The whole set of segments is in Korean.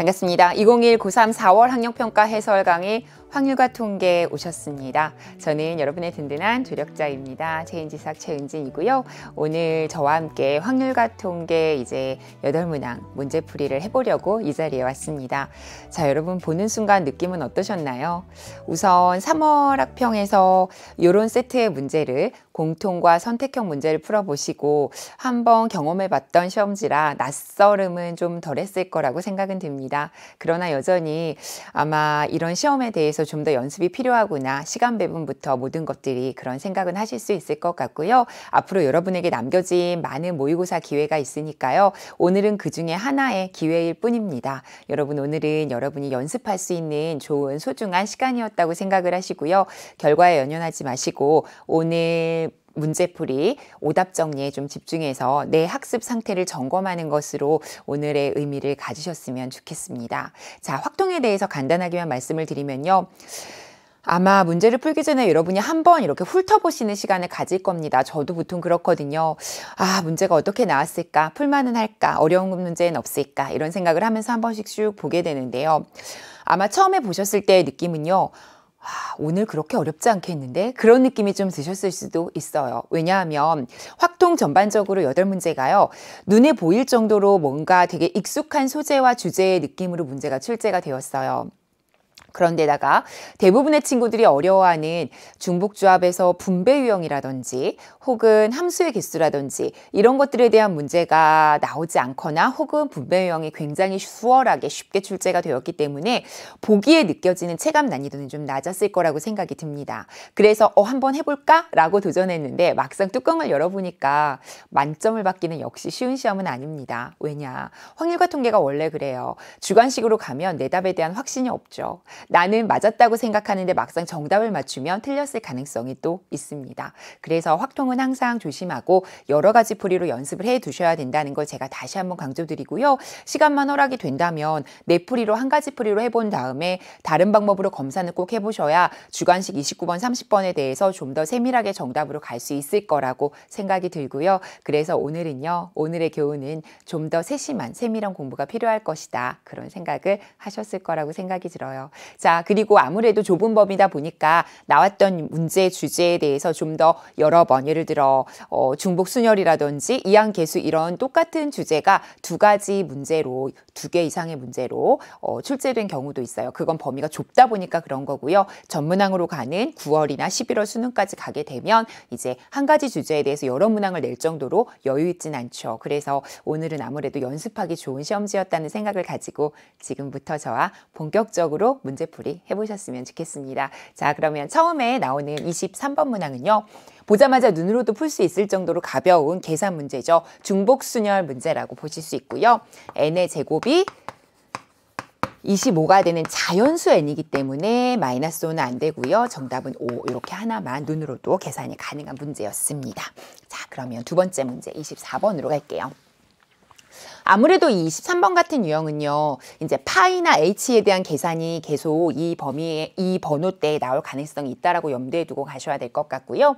반갑습니다. 2021-93 4월 학력평가 해설 강의 확률과 통계 오셨습니다. 저는 여러분의 든든한 조력자입니다. 최인지석 최은진이고요. 오늘 저와 함께 확률과 통계 이제 8문항 문제풀이를 해보려고 이 자리에 왔습니다. 자, 여러분 보는 순간 느낌은 어떠셨나요? 우선 3월 학평에서 이런 세트의 문제를 공통과 선택형 문제를 풀어보시고 한번 경험해봤던 시험지라 낯설음은 좀 덜했을 거라고 생각은 듭니다. 그러나 여전히 아마 이런 시험에 대해서 좀 더 연습이 필요하구나, 시간 배분부터 모든 것들이 그런 생각은 하실 수 있을 것 같고요. 앞으로 여러분에게 남겨진 많은 모의고사 기회가 있으니까요. 오늘은 그 중에 하나의 기회일 뿐입니다. 여러분, 오늘은 여러분이 연습할 수 있는 좋은 소중한 시간이었다고 생각을 하시고요. 결과에 연연하지 마시고 오늘 문제풀이, 오답 정리에 좀 집중해서 내 학습 상태를 점검하는 것으로 오늘의 의미를 가지셨으면 좋겠습니다. 자, 확통에 대해서 간단하게만 말씀을 드리면요. 아마 문제를 풀기 전에 여러분이 한번 이렇게 훑어보시는 시간을 가질 겁니다. 저도 보통 그렇거든요. 아, 문제가 어떻게 나왔을까? 풀만은 할까? 어려운 문제는 없을까? 이런 생각을 하면서 한 번씩 쭉 보게 되는데요. 아마 처음에 보셨을 때의 느낌은요. 오늘 그렇게 어렵지 않겠는데? 그런 느낌이 좀 드셨을 수도 있어요. 왜냐하면 확통 전반적으로 8문제가요. 눈에 보일 정도로 뭔가 되게 익숙한 소재와 주제의 느낌으로 문제가 출제가 되었어요. 그런데다가 대부분의 친구들이 어려워하는 중복조합에서 분배 유형이라든지 혹은 함수의 개수라든지 이런 것들에 대한 문제가 나오지 않거나 혹은 분배 유형이 굉장히 수월하게 쉽게 출제가 되었기 때문에 보기에 느껴지는 체감 난이도는 좀 낮았을 거라고 생각이 듭니다. 그래서 한번 해볼까? 라고 도전했는데 막상 뚜껑을 열어보니까 만점을 받기는 역시 쉬운 시험은 아닙니다. 왜냐? 확률과 통계가 원래 그래요. 주관식으로 가면 내 답에 대한 확신이 없죠. 나는 맞았다고 생각하는데 막상 정답을 맞추면 틀렸을 가능성이 또 있습니다. 그래서 확통은 항상 조심하고 여러 가지 풀이로 연습을 해 두셔야 된다는 걸 제가 다시 한번 강조드리고요. 시간만 허락이 된다면 내 풀이로 한 가지 풀이로 해본 다음에 다른 방법으로 검사는 꼭 해보셔야 주관식 29번, 30번에 대해서 좀 더 세밀하게 정답으로 갈 수 있을 거라고 생각이 들고요. 그래서 오늘은요. 오늘의 교훈은 좀 더 세심한 세밀한 공부가 필요할 것이다. 그런 생각을 하셨을 거라고 생각이 들어요. 자, 그리고 아무래도 좁은 범위다 보니까 나왔던 문제 주제에 대해서 좀 더 여러 번, 예를 들어 중복순열이라든지 이항계수 이런 똑같은 주제가 2가지 문제로, 2개 이상의 문제로 출제된 경우도 있어요. 그건 범위가 좁다 보니까 그런 거고요. 전문항으로 가는 9월이나 11월 수능까지 가게 되면 이제 한 가지 주제에 대해서 여러 문항을 낼 정도로 여유 있진 않죠. 그래서 오늘은 아무래도 연습하기 좋은 시험지였다는 생각을 가지고 지금부터 저와 본격적으로 문제풀이 해보셨으면 좋겠습니다. 자, 그러면 처음에 나오는 23번 문항은요. 보자마자 눈으로도 풀 수 있을 정도로 가벼운 계산 문제죠. 중복순열 문제라고 보실 수 있고요. n의 제곱이 25가 되는 자연수 n이기 때문에 마이너스 5는 안 되고요. 정답은 5, 이렇게 하나만 눈으로도 계산이 가능한 문제였습니다. 자, 그러면 두 번째 문제 24번으로 갈게요. 아무래도 이 23번 같은 유형은요, 이제 파이나 h에 대한 계산이 계속 이 범위에, 이 번호대에 나올 가능성이 있다라고 염두에 두고 가셔야 될 것 같고요.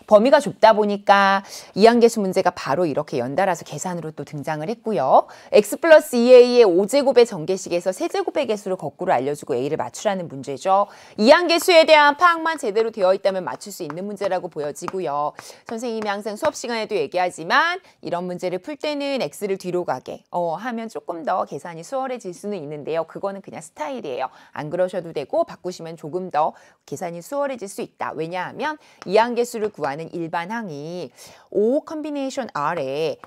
범위가 좁다 보니까 이항계수 문제가 바로 이렇게 연달아서 계산으로 또 등장을 했고요. x 플러스 2a의 5제곱의 전개식에서 세제곱의 개수를 거꾸로 알려주고 a를 맞추라는 문제죠. 이항계수에 대한 파악만 제대로 되어 있다면 맞출 수 있는 문제라고 보여지고요. 선생님이 항상 수업 시간에도 얘기하지만 이런 문제를 풀 때는 x를 뒤로 가게 하면 조금 더 계산이 수월해질 수는 있는데요. 그거는 그냥 스타일이에요. 안 그러셔도 되고 바꾸시면 조금 더 계산이 수월해질 수 있다. 왜냐하면 이항계수를 구하는 일반항이 5 컨비네이션 R에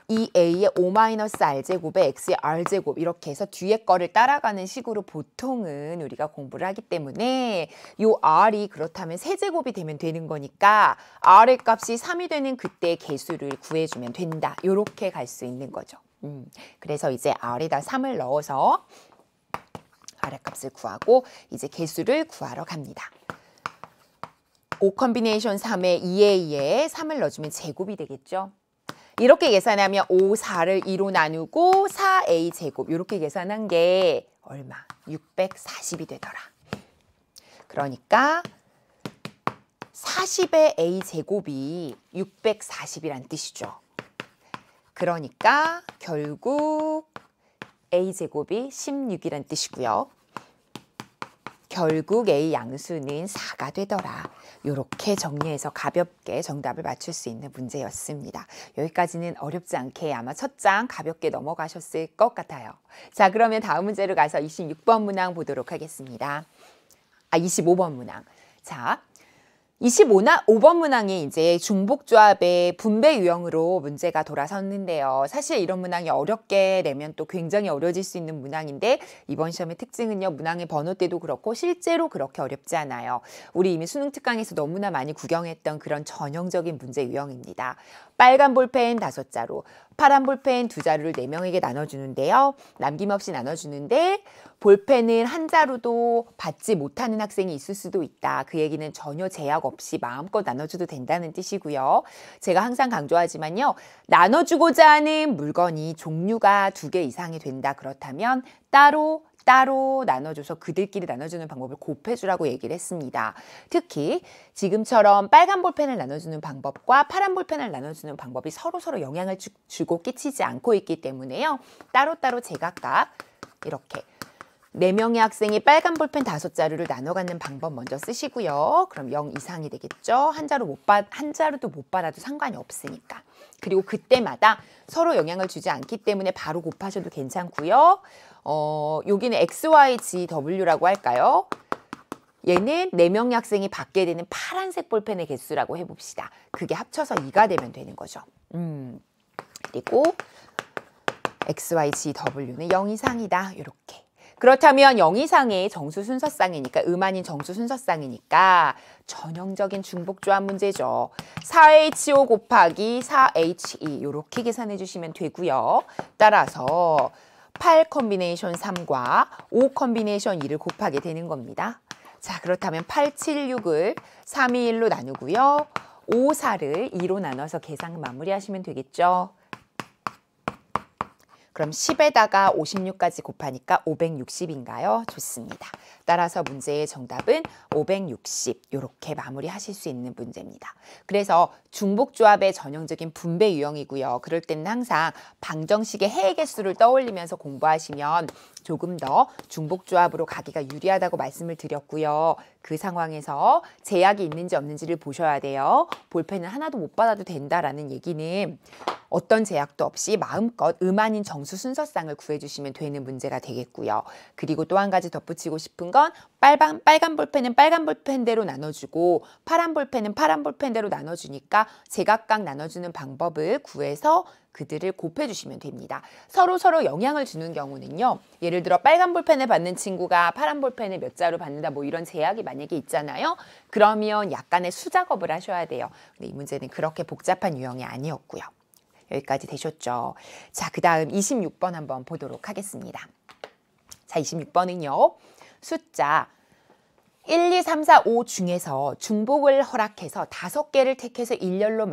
2a의 5-r제곱에 x의 r제곱 이렇게 해서 뒤에 거를 따라가는 식으로 보통은 우리가 공부를 하기 때문에 이 r이 그렇다면 세제곱이 되면 되는 거니까 r의 값이 3이 되는 그때 개수를 구해주면 된다. 이렇게 갈 수 있는 거죠. 그래서 이제 r에다 3을 넣어서 r의 값을 구하고 이제 개수를 구하러 갑니다. 5 컨비네이션 3에 2a에 3을 넣어주면 제곱이 되겠죠. 이렇게 계산하면 5, 4를 2로 나누고 4a 제곱 이렇게 계산한 게 얼마? 640이 되더라. 그러니까 40의 a 제곱이 640이란 뜻이죠. 그러니까 결국 a제곱이 16이란 뜻이고요. 결국 a 양수는 4가 되더라. 이렇게 정리해서 가볍게 정답을 맞출 수 있는 문제였습니다. 여기까지는 어렵지 않게 아마 첫 장 가볍게 넘어가셨을 것 같아요. 자, 그러면 다음 문제로 가서 26번 문항 보도록 하겠습니다. 25번 문항. 자, 25번 문항이 이제 중복조합의 분배 유형으로 문제가 돌아섰는데요. 사실 이런 문항이 어렵게 내면 또 굉장히 어려워질 수 있는 문항인데 이번 시험의 특징은요. 문항의 번호대도 그렇고 실제로 그렇게 어렵지 않아요. 우리 이미 수능 특강에서 너무나 많이 구경했던 그런 전형적인 문제 유형입니다. 빨간 볼펜 5자루, 파란 볼펜 2자루를 4명에게 나눠주는데요. 남김없이 나눠주는데 볼펜을 한 자루도 받지 못하는 학생이 있을 수도 있다. 그 얘기는 전혀 제약 없이 마음껏 나눠줘도 된다는 뜻이고요. 제가 항상 강조하지만요. 나눠주고자 하는 물건이 종류가 2개 이상이 된다. 그렇다면 따로 나눠줘서 그들끼리 나눠주는 방법을 곱해주라고 얘기를 했습니다. 특히 지금처럼 빨간 볼펜을 나눠주는 방법과 파란 볼펜을 나눠주는 방법이 서로 영향을 주고 끼치지 않고 있기 때문에요. 따로따로 제각각 이렇게 4명의 학생이 빨간 볼펜 5자루를 나눠 갖는 방법 먼저 쓰시고요. 그럼 0 이상이 되겠죠. 한 자루도 못 받아도 상관이 없으니까. 그리고 그때마다 서로 영향을 주지 않기 때문에 바로 곱하셔도 괜찮고요. 여기는 XYGW라고 할까요? 얘는 4명의 학생이 받게 되는 파란색 볼펜의 개수라고 해봅시다. 그게 합쳐서 2가 되면 되는 거죠. 그리고 XYGW는 0 이상이다. 이렇게. 그렇다면 0 이상의 정수 순서쌍이니까 아닌 정수 순서쌍이니까 전형적인 중복조합 문제죠. 4HO 곱하기 4HE 이렇게 계산해 주시면 되고요. 따라서 8 컨비네이션 3과 5 컨비네이션 2를 곱하게 되는 겁니다. 자, 그렇다면 8, 7, 6을 3, 2, 1로 나누고요. 5, 4를 2로 나눠서 계산 마무리하시면 되겠죠. 그럼 10에다가 56까지 곱하니까 560인가요? 좋습니다. 따라서 문제의 정답은 560 이렇게 마무리하실 수 있는 문제입니다. 그래서 중복조합의 전형적인 분배 유형이고요. 그럴 때는 항상 방정식의 해의 개수를 떠올리면서 공부하시면 조금 더 중복조합으로 가기가 유리하다고 말씀을 드렸고요. 그 상황에서 제약이 있는지 없는지를 보셔야 돼요. 볼펜은 하나도 못 받아도 된다라는 얘기는 어떤 제약도 없이 마음껏 아닌 정수 순서쌍을 구해주시면 되는 문제가 되겠고요. 그리고 또 한 가지 덧붙이고 싶은 건 빨간 볼펜은 빨간 볼펜대로 나눠주고 파란 볼펜은 파란 볼펜대로 나눠주니까 제각각 나눠주는 방법을 구해서 그들을 곱해주시면 됩니다. 서로 영향을 주는 경우는요. 예를 들어 빨간 볼펜을 받는 친구가 파란 볼펜을 몇 자루 받는다 뭐 이런 제약이 만약에 있잖아요. 그러면 약간의 수작업을 하셔야 돼요. 근데 이 문제는 그렇게 복잡한 유형이 아니었고요. 여기까지 되셨죠? 자, 그 다음 26번 한번 보도록 하겠습니다. 자, 26번은요. 숫자 1, 2, 3, 4, 5 중에서 중복을 허락해서 5개를 택해서 일렬로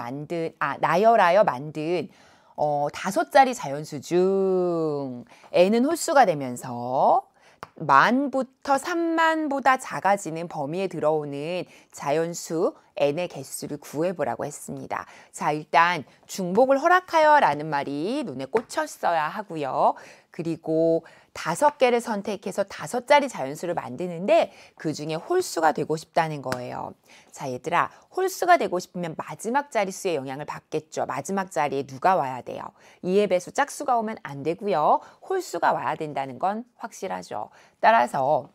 나열하여 만든 5자리 자연수 중 n은 홀수가 되면서 만부터 3만보다 작아지는 범위에 들어오는 자연수 n의 개수를 구해보라고 했습니다. 자, 일단 중복을 허락하여 라는 말이 눈에 꽂혔어야 하고요. 그리고 5개를 선택해서 5자리 자연수를 만드는데 그중에 홀수가 되고 싶다는 거예요. 자, 얘들아, 홀수가 되고 싶으면 마지막 자릿수의 영향을 받겠죠. 마지막 자리에 누가 와야 돼요? 2의 배수 짝수가 오면 안 되고요. 홀수가 와야 된다는 건 확실하죠. 따라서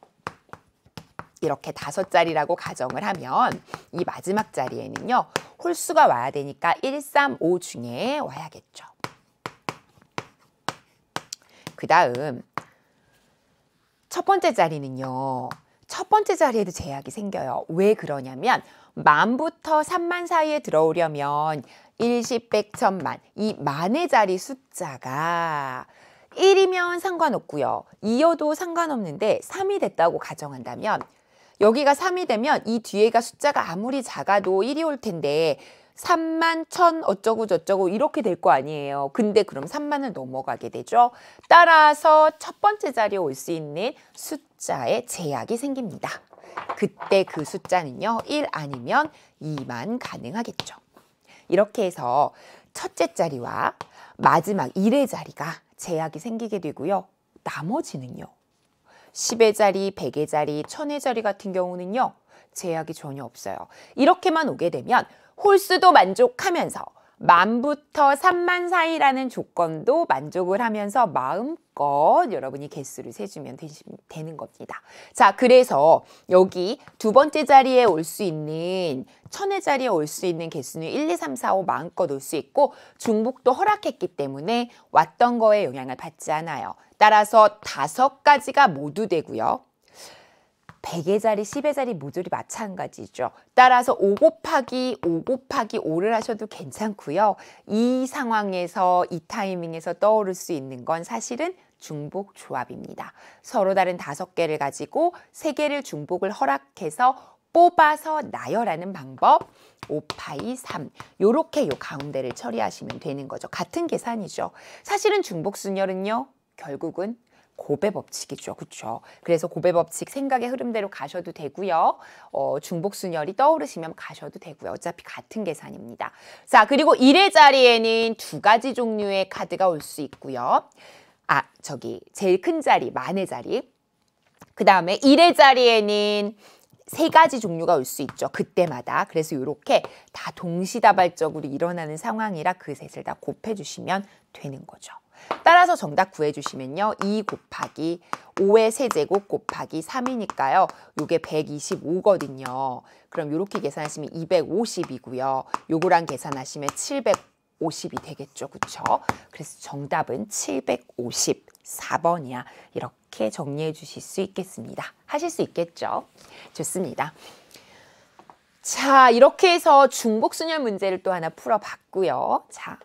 이렇게 5자리라고 가정을 하면 이 마지막 자리에는요. 홀수가 와야 되니까 1, 3, 5 중에 와야겠죠. 그 다음 첫 번째 자리는요. 첫 번째 자리에도 제약이 생겨요. 왜 그러냐면 만부터 3만 사이에 들어오려면 1, 10, 100, 1000만 이 만의 자리 숫자가 1이면 상관없고요. 2여도 상관없는데 3이 됐다고 가정한다면 여기가 3이 되면 이 뒤에가 숫자가 아무리 작아도 1이 올 텐데 3만 1000 어쩌고 저쩌고 이렇게 될 거 아니에요. 근데 그럼 3만을 넘어가게 되죠. 따라서 첫 번째 자리에 올 수 있는 숫자에 제약이 생깁니다. 그때 그 숫자는요. 1 아니면 2만 가능하겠죠. 이렇게 해서 첫째 자리와 마지막 1의 자리가 제약이 생기게 되고요. 나머지는요. 10의 자리, 100의 자리, 1000의 자리 같은 경우는요. 제약이 전혀 없어요. 이렇게만 오게 되면 홀수도 만족하면서 10,000부터 30,000 사이라는 조건도 만족을 하면서 마음껏 여러분이 개수를 세주면 되는 겁니다. 자, 그래서 여기 두 번째 자리에 올 수 있는 1000의 자리에 올 수 있는 개수는 1, 2, 3, 4, 5 마음껏 올 수 있고 중복도 허락했기 때문에 왔던 거에 영향을 받지 않아요. 따라서 5가지가 모두 되고요. 100의 자리, 10의 자리 모조리 마찬가지죠. 따라서 5 곱하기 5 곱하기 5를 하셔도 괜찮고요. 이 상황에서 이 타이밍에서 떠오를 수 있는 건 사실은 중복 조합입니다. 서로 다른 5개를 가지고 3개를 중복을 허락해서 뽑아서 나열하는 방법 5파이 3 요렇게 요 가운데를 처리하시면 되는 거죠. 같은 계산이죠. 사실은 중복순열은요. 결국은 곱의 법칙이죠. 그렇죠? 그래서 곱의 법칙 생각의 흐름대로 가셔도 되고요. 중복순열이 떠오르시면 가셔도 되고요. 어차피 같은 계산입니다. 자, 그리고 1의 자리에는 2가지 종류의 카드가 올 수 있고요. 제일 큰 자리, 만의 자리. 그 다음에 1의 자리에는 3가지 종류가 올 수 있죠. 그때마다. 그래서 이렇게 다 동시다발적으로 일어나는 상황이라 그 셋을 다 곱해주시면 되는 거죠. 따라서 정답 구해주시면요. 2 곱하기 5의 세제곱 곱하기 3이니까요. 이게 125거든요. 그럼 이렇게 계산하시면 250이고요. 요거랑 계산하시면 750이 되겠죠. 그렇죠? 그래서 정답은 754번이야. 이렇게 정리해 주실 수 있겠습니다. 하실 수 있겠죠? 좋습니다. 자, 이렇게 해서 중복순열 문제를 또 하나 풀어봤고요. 자.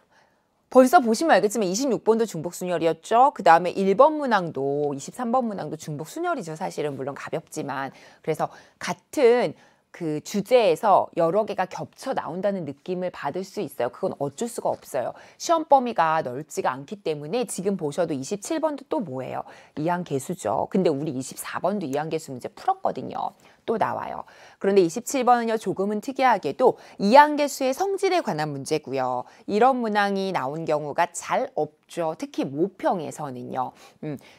벌써 보시면 알겠지만 26번도 중복순열이었죠. 그 다음에 1번 문항도 23번 문항도 중복순열이죠. 사실은 물론 가볍지만. 그래서 같은 그 주제에서 여러 개가 겹쳐 나온다는 느낌을 받을 수 있어요. 그건 어쩔 수가 없어요. 시험 범위가 넓지가 않기 때문에 지금 보셔도 27번도 또 뭐예요? 이항계수죠. 근데 우리 24번도 이항계수 문제 풀었거든요. 또 나와요. 그런데 27번은요. 조금은 특이하게도 이항계수의 성질에 관한 문제고요. 이런 문항이 나온 경우가 잘 없죠. 특히 모평에서는요.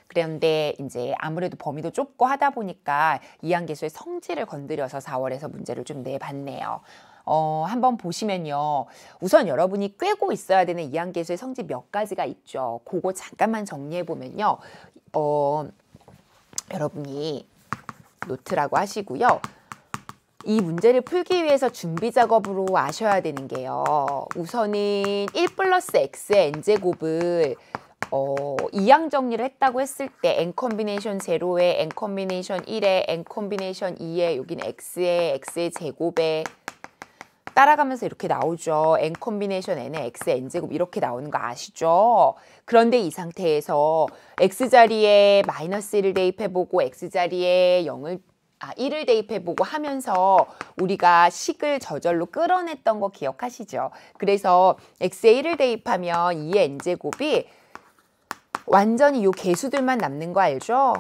그런데 이제 아무래도 범위도 좁고 하다 보니까 이항계수의 성질을 건드려서 4월에서 문제를 좀 내봤네요. 한번 보시면요. 우선 여러분이 꿰고 있어야 되는 이항계수의 성질 몇 가지가 있죠. 그거 잠깐만 정리해보면요. 여러분이 노트라고 하시고요. 이 문제를 풀기 위해서 준비 작업으로 아셔야 되는 게요. 우선은 1 플러스 x의 n제곱을 이항 정리를 했다고 했을 때 n 콤비네이션 0에 n 콤비네이션 1에 n 콤비네이션 2에 여기는 x의 제곱에 따라가면서 이렇게 나오죠. n 콤비네이션 n에 x의 n제곱 이렇게 나오는 거 아시죠? 그런데 이 상태에서 x자리에 마이너스 1을 대입해보고 x자리에 1을 대입해보고 하면서 우리가 식을 저절로 끌어냈던 거 기억하시죠? 그래서 x에 1을 대입하면 2의 n제곱이 완전히 요 개수들만 남는 거 알죠?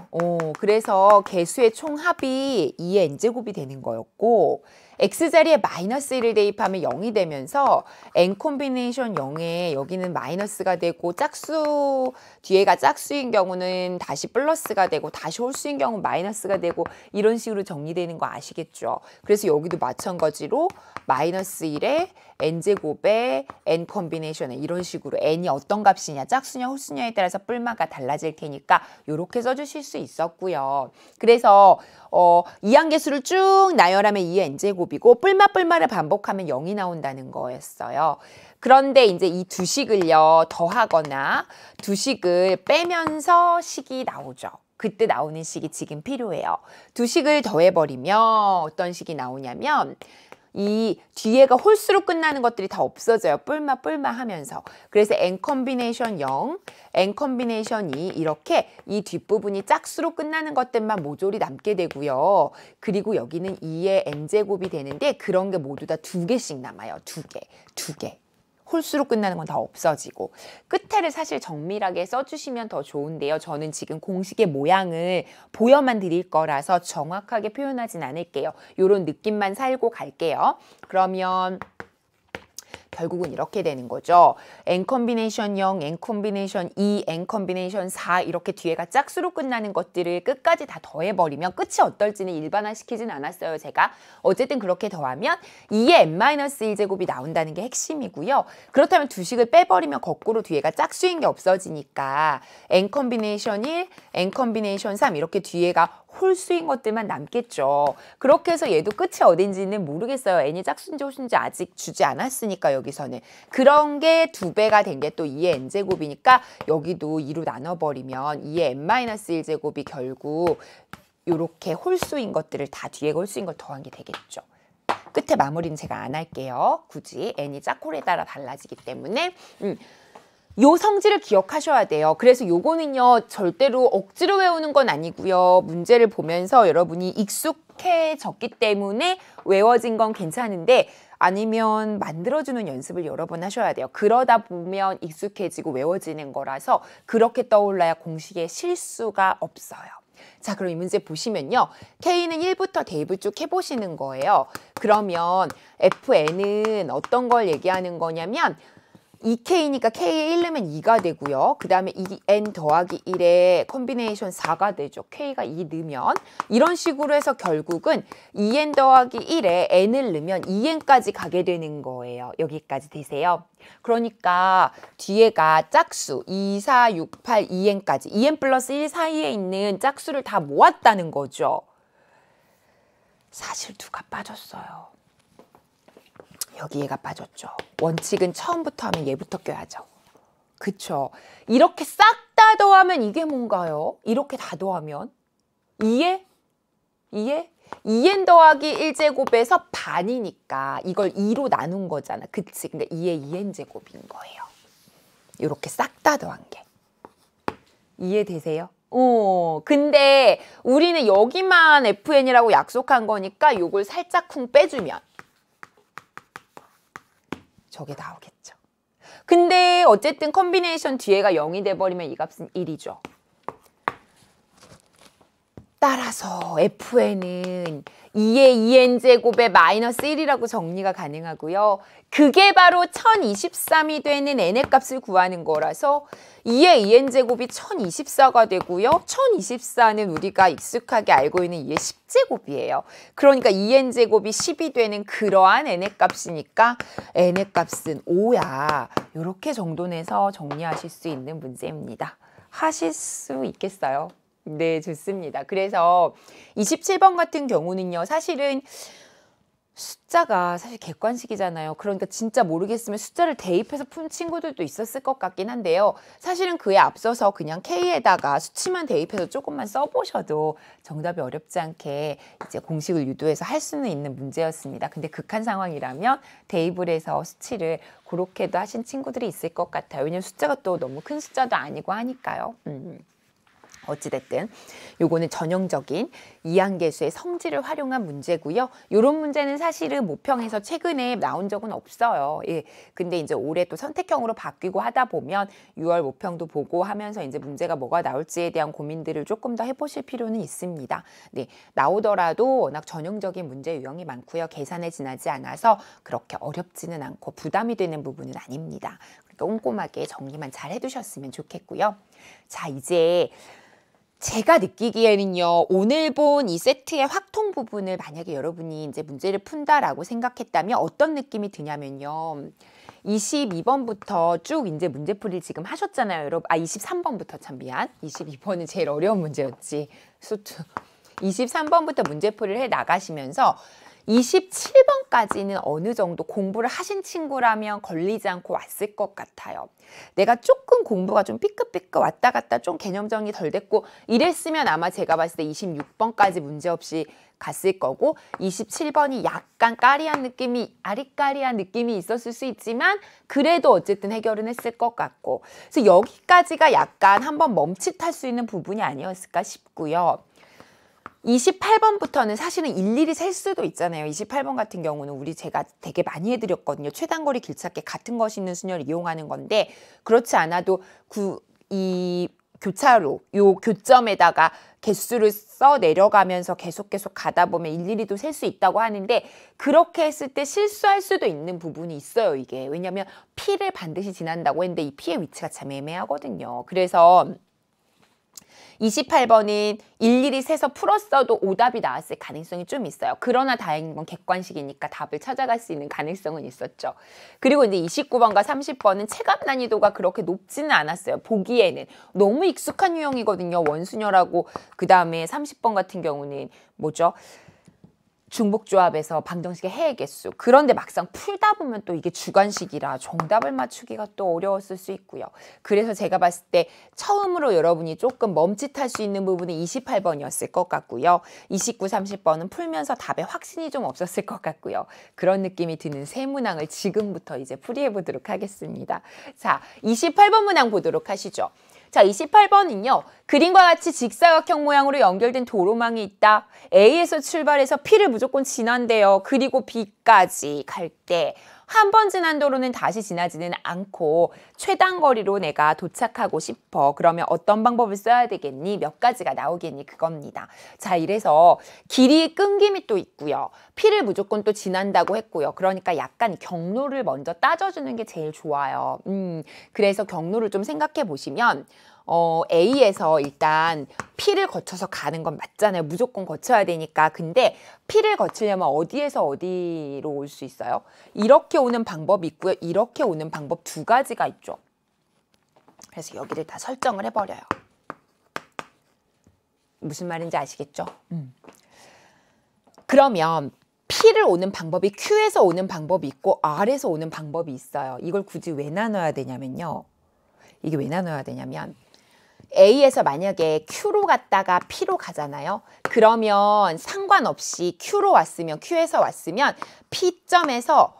그래서 개수의 총합이 2의 n제곱이 되는 거였고 x자리에 마이너스 1을 대입하면 0이 되면서 n 콤비네이션 0에 여기는 마이너스가 되고 짝수 뒤에가 짝수인 경우는 다시 플러스가 되고 다시 홀수인 경우는 마이너스가 되고 이런 식으로 정리되는 거 아시겠죠? 그래서 여기도 마찬가지로 마이너스 1에 n제곱에 n 콤비네이션에 이런 식으로 n이 어떤 값이냐 짝수냐 홀수냐에 따라서 뿔마가 달라질 테니까 이렇게 써주실 수 있었고요. 그래서 이항계수를 쭉 나열하면 2의 n제곱이고 뿔마를 반복하면 0이 나온다는 거였어요. 그런데 이제 이 두 식을요 더하거나 두 식을 빼면서 식이 나오죠. 그때 나오는 식이 지금 필요해요. 두 식을 더해버리면 어떤 식이 나오냐면 이 뒤에가 홀수로 끝나는 것들이 다 없어져요. 뿔마 하면서. 그래서 n 콤비네이션 0, n 콤비네이션 2 이렇게 이 뒷부분이 짝수로 끝나는 것들만 모조리 남게 되고요. 그리고 여기는 2의 n제곱이 되는데 그런 게 모두 다 2개씩 남아요. 2개. 홀수로 끝나는 건 다 없어지고 끝에를 사실 정밀하게 써주시면 더 좋은데요. 저는 지금 공식의 모양을 보여만 드릴 거라서 정확하게 표현하진 않을게요. 이런 느낌만 살고 갈게요. 그러면 결국은 이렇게 되는 거죠. n 콤비네이션 0, n 콤비네이션 2, n 콤비네이션 4 이렇게 뒤에가 짝수로 끝나는 것들을 끝까지 다 더해버리면 끝이 어떨지는 일반화시키진 않았어요. 제가 어쨌든 그렇게 더하면 2의 n-1제곱이 나온다는 게 핵심이고요. 그렇다면 두 식을 빼버리면 거꾸로 뒤에가 짝수인 게 없어지니까 n 콤비네이션 1, n 콤비네이션 3 이렇게 뒤에가 홀수인 것들만 남겠죠. 그렇게 해서 얘도 끝이 어딘지는 모르겠어요. n이 짝수인지 홀수인지 아직 주지 않았으니까 여기서는. 그런 게 2배가 된 게 또 2의 n제곱이니까 여기도 2로 나눠버리면 2의 n-1제곱이 결국 이렇게 홀수인 것들을 다 뒤에 홀수인 걸 더한 게 되겠죠. 끝에 마무리는 제가 안 할게요. 굳이 n이 짝홀에 따라 달라지기 때문에 요 성질을 기억하셔야 돼요. 그래서 요거는요 절대로 억지로 외우는 건 아니고요. 문제를 보면서 여러분이 익숙해졌기 때문에 외워진 건 괜찮은데 아니면 만들어주는 연습을 여러 번 하셔야 돼요. 그러다 보면 익숙해지고 외워지는 거라서 그렇게 떠올라야 공식에 실수가 없어요. 자, 그럼 이 문제 보시면요. K는 1부터 대입을 쭉 해보시는 거예요. 그러면 FN은 어떤 걸 얘기하는 거냐면 2K니까 K에 1 넣으면 2가 되고요. 그 다음에 2N 더하기 1에 콤비네이션 4가 되죠. K가 2 넣으면. 이런 식으로 해서 결국은 2N 더하기 1에 N을 넣으면 2N까지 가게 되는 거예요. 여기까지 되세요. 그러니까 뒤에가 짝수 2, 4, 6, 8, 2N까지 2N 플러스 1 사이에 있는 짝수를 다 모았다는 거죠. 사실 2가 빠졌어요. 여기 얘가 빠졌죠. 원칙은 처음부터 하면 얘부터 껴야죠. 그쵸? 이렇게 싹 다 더하면 이게 뭔가요? 이렇게 다 더하면 2에 2n 더하기 1제곱에서 반이니까 이걸 2로 나눈 거잖아. 그치? 근데 2의 2n제곱인 거예요. 이렇게 싹 다 더한 게. 이해되세요? 근데 우리는 여기만 FN이라고 약속한 거니까 요걸 살짝 쿵 빼주면 저게 나오겠죠. 근데 어쨌든 콤비네이션 뒤에가 0이 돼버리면 이 값은 1이죠. 따라서 FN은 2의 2n제곱에 마이너스 1이라고 정리가 가능하고요. 그게 바로 1023이 되는 n의 값을 구하는 거라서 2의 2n제곱이 1024가 되고요. 1024는 우리가 익숙하게 알고 있는 2의 10제곱이에요. 그러니까 2n제곱이 10이 되는 그러한 n의 값이니까 n의 값은 5야. 이렇게 정도 내서 정리하실 수 있는 문제입니다. 하실 수 있겠어요? 네, 좋습니다. 그래서 27번 같은 경우는요. 사실은 숫자가 사실 객관식이잖아요. 그러니까 진짜 모르겠으면 숫자를 대입해서 푼 친구들도 있었을 것 같긴 한데요. 사실은 그에 앞서서 그냥 K에다가 수치만 대입해서 조금만 써보셔도 정답이 어렵지 않게 이제 공식을 유도해서 할 수는 있는 문제였습니다. 근데 극한 상황이라면 대입을 해서 수치를 그렇게도 하신 친구들이 있을 것 같아요. 왜냐면 숫자가 또 너무 큰 숫자도 아니고 하니까요. 어찌됐든 요거는 전형적인 이항계수의 성질을 활용한 문제고요. 요런 문제는 사실은 모평에서 최근에 나온 적은 없어요. 예. 근데 이제 올해 또 선택형으로 바뀌고 하다 보면 6월 모평도 보고 하면서 이제 문제가 뭐가 나올지에 대한 고민들을 조금 더 해보실 필요는 있습니다. 네. 나오더라도 워낙 전형적인 문제 유형이 많고요. 계산에 지나지 않아서 그렇게 어렵지는 않고 부담이 되는 부분은 아닙니다. 그러니까 꼼꼼하게 정리만 잘 해두셨으면 좋겠고요. 자, 이제 제가 느끼기에는요, 오늘 본 이 세트의 확통 부분을 만약에 여러분이 이제 문제를 푼다라고 생각했다면 어떤 느낌이 드냐면요. 22번부터 쭉 이제 문제풀이를 지금 하셨잖아요, 여러분. 23번부터 참 미안. 22번은 제일 어려운 문제였지. 수투. 23번부터 문제풀이를 해 나가시면서 27번까지는 어느 정도 공부를 하신 친구라면 걸리지 않고 왔을 것 같아요. 내가 조금 공부가 좀 삐끗삐끗 왔다 갔다 좀 개념 정리 덜 됐고 이랬으면 아마 제가 봤을 때 26번까지 문제없이 갔을 거고 27번이 약간 까리한 느낌이 아리까리한 느낌이 있었을 수 있지만 그래도 어쨌든 해결은 했을 것 같고 그래서 여기까지가 약간 한번 멈칫할 수 있는 부분이 아니었을까 싶고요. 28번부터는 사실은 일일이 셀 수도 있잖아요. 28번 같은 경우는 제가 되게 많이 해드렸거든요. 최단거리 길찾기 같은 것이 있는 순열을 이용하는 건데 그렇지 않아도 이 교차로 요 교점에다가 개수를 써 내려가면서 계속 가다 보면 일일이도 셀 수 있다고 하는데 그렇게 했을 때 실수할 수도 있는 부분이 있어요. 이게 왜냐하면 P를 반드시 지난다고 했는데 이 P의 위치가 참 애매하거든요. 그래서 28번은 일일이 세서 풀었어도 오답이 나왔을 가능성이 좀 있어요. 그러나 다행인 건 객관식이니까 답을 찾아갈 수 있는 가능성은 있었죠. 그리고 이제 29번과 30번은 체감 난이도가 그렇게 높지는 않았어요. 보기에는 너무 익숙한 유형이거든요. 원순열하고 그 다음에 30번 같은 경우는 뭐죠? 중복조합에서 방정식의 해의 개수. 그런데 막상 풀다 보면 또 이게 주관식이라 정답을 맞추기가 또 어려웠을 수 있고요. 그래서 제가 봤을 때 처음으로 여러분이 조금 멈칫할 수 있는 부분이 28번이었을 것 같고요. 29, 30번은 풀면서 답에 확신이 좀 없었을 것 같고요. 그런 느낌이 드는 세 문항을 지금부터 이제 풀이해 보도록 하겠습니다. 자, 28번 문항 보도록 하시죠. 자, 28번은요. 그림과 같이 직사각형 모양으로 연결된 도로망이 있다. A에서 출발해서 P를 무조건 지난대요. 그리고 B까지 갈 때 한 번 지난 도로는 다시 지나지는 않고 최단 거리로 내가 도착하고 싶어. 그러면 어떤 방법을 써야 되겠니? 몇 가지가 나오겠니? 그겁니다. 자, 이래서 길이 끊김이 또 있고요. P를 무조건 또 지난다고 했고요. 그러니까 약간 경로를 먼저 따져주는 게 제일 좋아요. 그래서 경로를 좀 생각해 보시면 A에서 일단 P를 거쳐서 가는 건 맞잖아요. 무조건 거쳐야 되니까. 근데 P를 거치려면 어디에서 어디로 올 수 있어요? 이렇게 오는 방법이 있고요. 이렇게 오는 방법 두 가지가 있죠. 그래서 여기를 다 설정을 해버려요. 무슨 말인지 아시겠죠? 그러면 P를 오는 방법이 Q에서 오는 방법이 있고 R에서 오는 방법이 있어요. 이걸 굳이 왜 나눠야 되냐면요. 이게 왜 나눠야 되냐면 A에서 만약에 Q로 갔다가 P로 가잖아요. 그러면 상관없이 Q로 왔으면 Q에서 왔으면 P점에서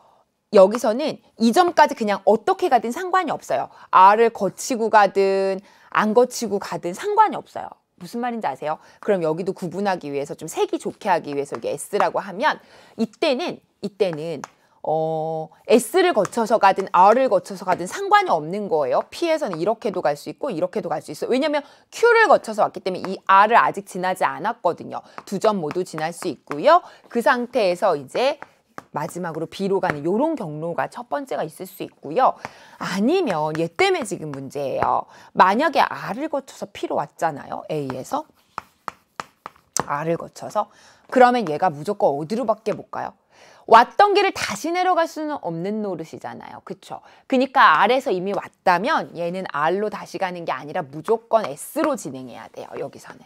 여기서는 이 점까지 그냥 어떻게 가든 상관이 없어요. R을 거치고 가든 안 거치고 가든 상관이 없어요. 무슨 말인지 아세요? 그럼 여기도 구분하기 위해서 좀 색이 좋게 하기 위해서 이게 S라고 하면 이때는 S를 거쳐서 가든 R을 거쳐서 가든 상관이 없는 거예요. P에서는 이렇게도 갈 수 있고 이렇게도 갈 수 있어요. 왜냐면 Q를 거쳐서 왔기 때문에 이 R을 아직 지나지 않았거든요. 두 점 모두 지날 수 있고요. 그 상태에서 이제 마지막으로 B로 가는 이런 경로가 첫 번째가 있을 수 있고요. 아니면 얘 때문에 지금 문제예요. 만약에 R을 거쳐서 P로 왔잖아요. A에서 R을 거쳐서 그러면 얘가 무조건 어디로밖에 못 가요? 왔던 길을 다시 내려갈 수는 없는 노릇이잖아요. 그쵸? 그러니까 R에서 이미 왔다면 얘는 R로 다시 가는 게 아니라 무조건 S로 진행해야 돼요. 여기서는.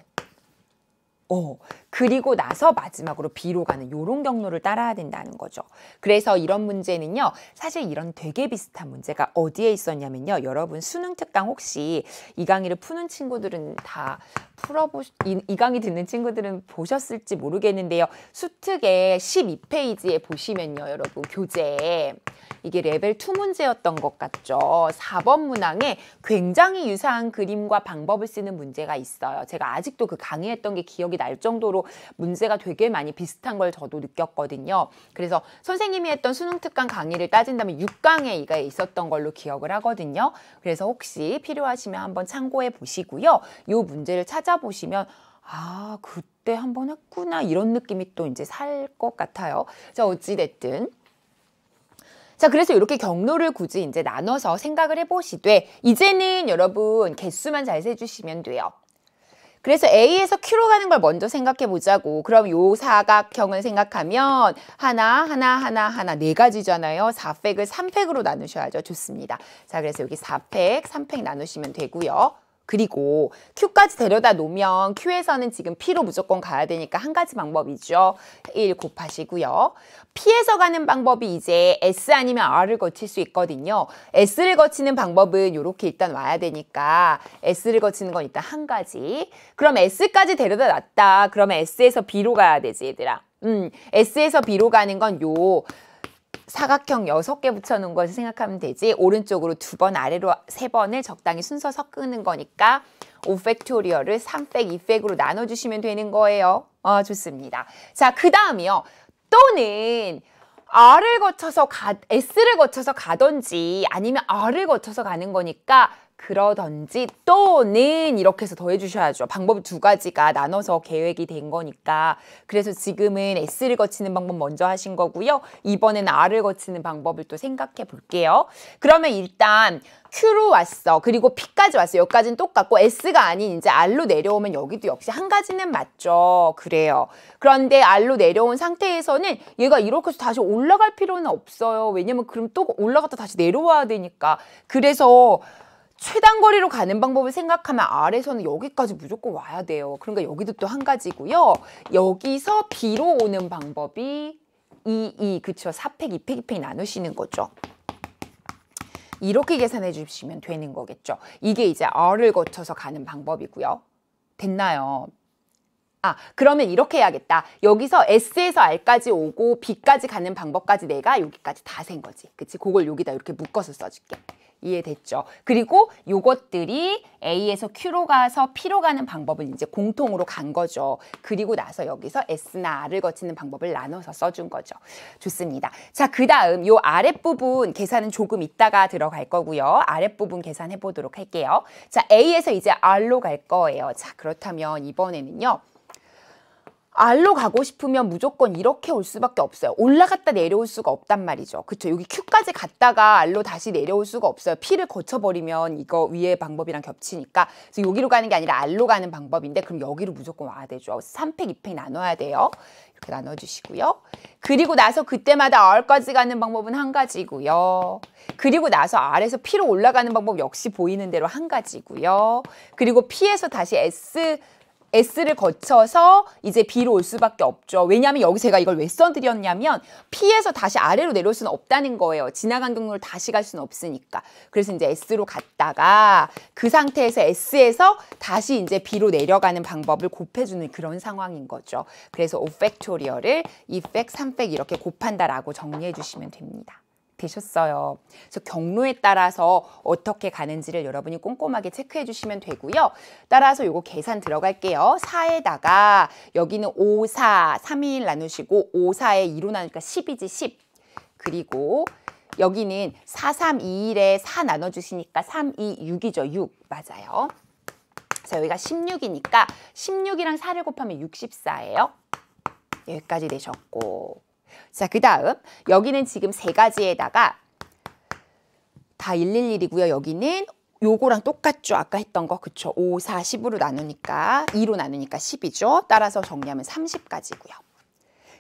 그리고 나서 마지막으로 B로 가는 이런 경로를 따라야 된다는 거죠. 그래서 이런 문제는요. 사실 이런 되게 비슷한 문제가 어디에 있었냐면요. 여러분 수능 특강 혹시 이 강의를 푸는 친구들은 다 이 강의 듣는 친구들은 보셨을지 모르겠는데요. 수특의 12페이지에 보시면요. 여러분 교재에 이게 레벨 2 문제였던 것 같죠. 4번 문항에 굉장히 유사한 그림과 방법을 쓰는 문제가 있어요. 제가 아직도 그 강의했던 게 기억이 날 정도로 문제가 되게 많이 비슷한 걸 저도 느꼈거든요. 그래서 선생님이 했던 수능 특강 강의를 따진다면 6강에 이가 있었던 걸로 기억을 하거든요. 그래서 혹시 필요하시면 한번 참고해 보시고요. 이 문제를 찾아보시면 아, 그때 한번 했구나 이런 느낌이 또 이제 살 것 같아요. 자, 어찌됐든 자, 그래서 이렇게 경로를 굳이 이제 나눠서 생각을 해보시되 이제는 여러분 개수만 잘 세주시면 돼요. 그래서 A에서 Q로 가는 걸 먼저 생각해 보자고. 그럼 요 사각형을 생각하면 하나 네 가지잖아요. 4팩을 3팩으로 나누셔야죠. 좋습니다. 자, 그래서 여기 4팩, 3팩 나누시면 되고요. 그리고 Q까지 데려다 놓으면 Q에서는 지금 P로 무조건 가야 되니까 한 가지 방법이죠. 1 곱하시고요. P에서 가는 방법이 이제 S 아니면 R을 거칠 수 있거든요. S를 거치는 방법은 이렇게 일단 와야 되니까 S를 거치는 건 일단 한 가지. 그럼 S까지 데려다 놨다. 그러면 S에서 B로 가야 되지 얘들아. S에서 B로 가는 건 요 사각형 6개 붙여놓은 것을 생각하면 되지. 오른쪽으로 2번, 아래로 3번을 적당히 순서 섞는 거니까 5팩토리얼을 3팩, 2팩으로 나눠주시면 되는 거예요. 좋습니다. 자, 그 다음이요. 또는 S를 거쳐서 가든지 아니면 R을 거쳐서 가는 거니까 그러던지 또는 이렇게 해서 더해 주셔야죠. 방법이 두 가지가 나눠서 계획이 된 거니까. 그래서 지금은 S를 거치는 방법 먼저 하신 거고요. 이번에는 R을 거치는 방법을 또 생각해 볼게요. 그러면 일단 Q로 왔어. 그리고 P까지 왔어. 여기까지는 똑같고 S가 아닌 이제 R로 내려오면 여기도 역시 한 가지는 맞죠. 그래요. 그런데 R로 내려온 상태에서는 얘가 이렇게 해서 다시 올라갈 필요는 없어요. 왜냐면 그럼 또 올라갔다 다시 내려와야 되니까. 그래서 최단거리로 가는 방법을 생각하면 R에서는 여기까지 무조건 와야 돼요. 그러니까 여기도 또 한 가지고요. 여기서 B로 오는 방법이 2, 그쵸? 4팩, 2팩, 2팩 나누시는 거죠. 이렇게 계산해 주시면 되는 거겠죠. 이게 이제 R을 거쳐서 가는 방법이고요. 됐나요? 그러면 이렇게 해야겠다. 여기서 S에서 R까지 오고 B까지 가는 방법까지 내가 여기까지 다 센 거지. 그치? 그걸 여기다 이렇게 묶어서 써줄게. 이해됐죠? 그리고 요것들이 A에서 Q로 가서 P로 가는 방법을 이제 공통으로 간 거죠. 그리고 나서 여기서 S나 R을 거치는 방법을 나눠서 써준 거죠. 좋습니다. 자, 그 다음 요 아랫부분 계산은 조금 이따가 들어갈 거고요. 아랫부분 계산해 보도록 할게요. 자, A에서 이제 R로 갈 거예요. 자, 그렇다면 이번에는요. R로 가고 싶으면 무조건 이렇게 올 수밖에 없어요. 올라갔다 내려올 수가 없단 말이죠. 그쵸? 여기 Q까지 갔다가 R로 다시 내려올 수가 없어요. P를 거쳐버리면 이거 위에 방법이랑 겹치니까. 그래서 여기로 가는 게 아니라 R로 가는 방법인데 그럼 여기로 무조건 와야 되죠. 3팩, 2팩 나눠야 돼요. 이렇게 나눠주시고요. 그리고 나서 그때마다 R까지 가는 방법은 한 가지고요. 그리고 나서 R에서 P로 올라가는 방법 역시 보이는 대로 한 가지고요. 그리고 P에서 다시 S를 거쳐서 이제 B로 올 수밖에 없죠. 왜냐하면 여기서 제가 이걸 왜 써드렸냐면 P에서 다시 아래로 내려올 수는 없다는 거예요. 지나간 경로를 다시 갈 수는 없으니까. 그래서 이제 S로 갔다가 그 상태에서 S에서 다시 이제 B로 내려가는 방법을 곱해주는 그런 상황인 거죠. 그래서 5팩토리얼을 2팩, 3팩 이렇게 곱한다라고 정리해 주시면 됩니다. 되셨어요. 그래서 경로에 따라서 어떻게 가는지를 여러분이 꼼꼼하게 체크해 주시면 되고요. 따라서 요거 계산 들어갈게요. 4에다가 여기는 5, 4, 3, 2, 1 나누시고 5, 4에 2로 나누니까 10이지 10. 그리고 여기는 4, 3, 2, 1에 4 나눠주시니까 3, 2, 6이죠. 6. 맞아요. 그래서 여기가 16이니까 16이랑 4를 곱하면 64예요. 여기까지 되셨고. 자, 그 다음 여기는 지금 세 가지에다가 다 111이고요. 여기는 요거랑 똑같죠. 아까 했던 거. 그쵸? 5, 4, 10으로 나누니까 2로 나누니까 10이죠. 따라서 정리하면 30까지고요.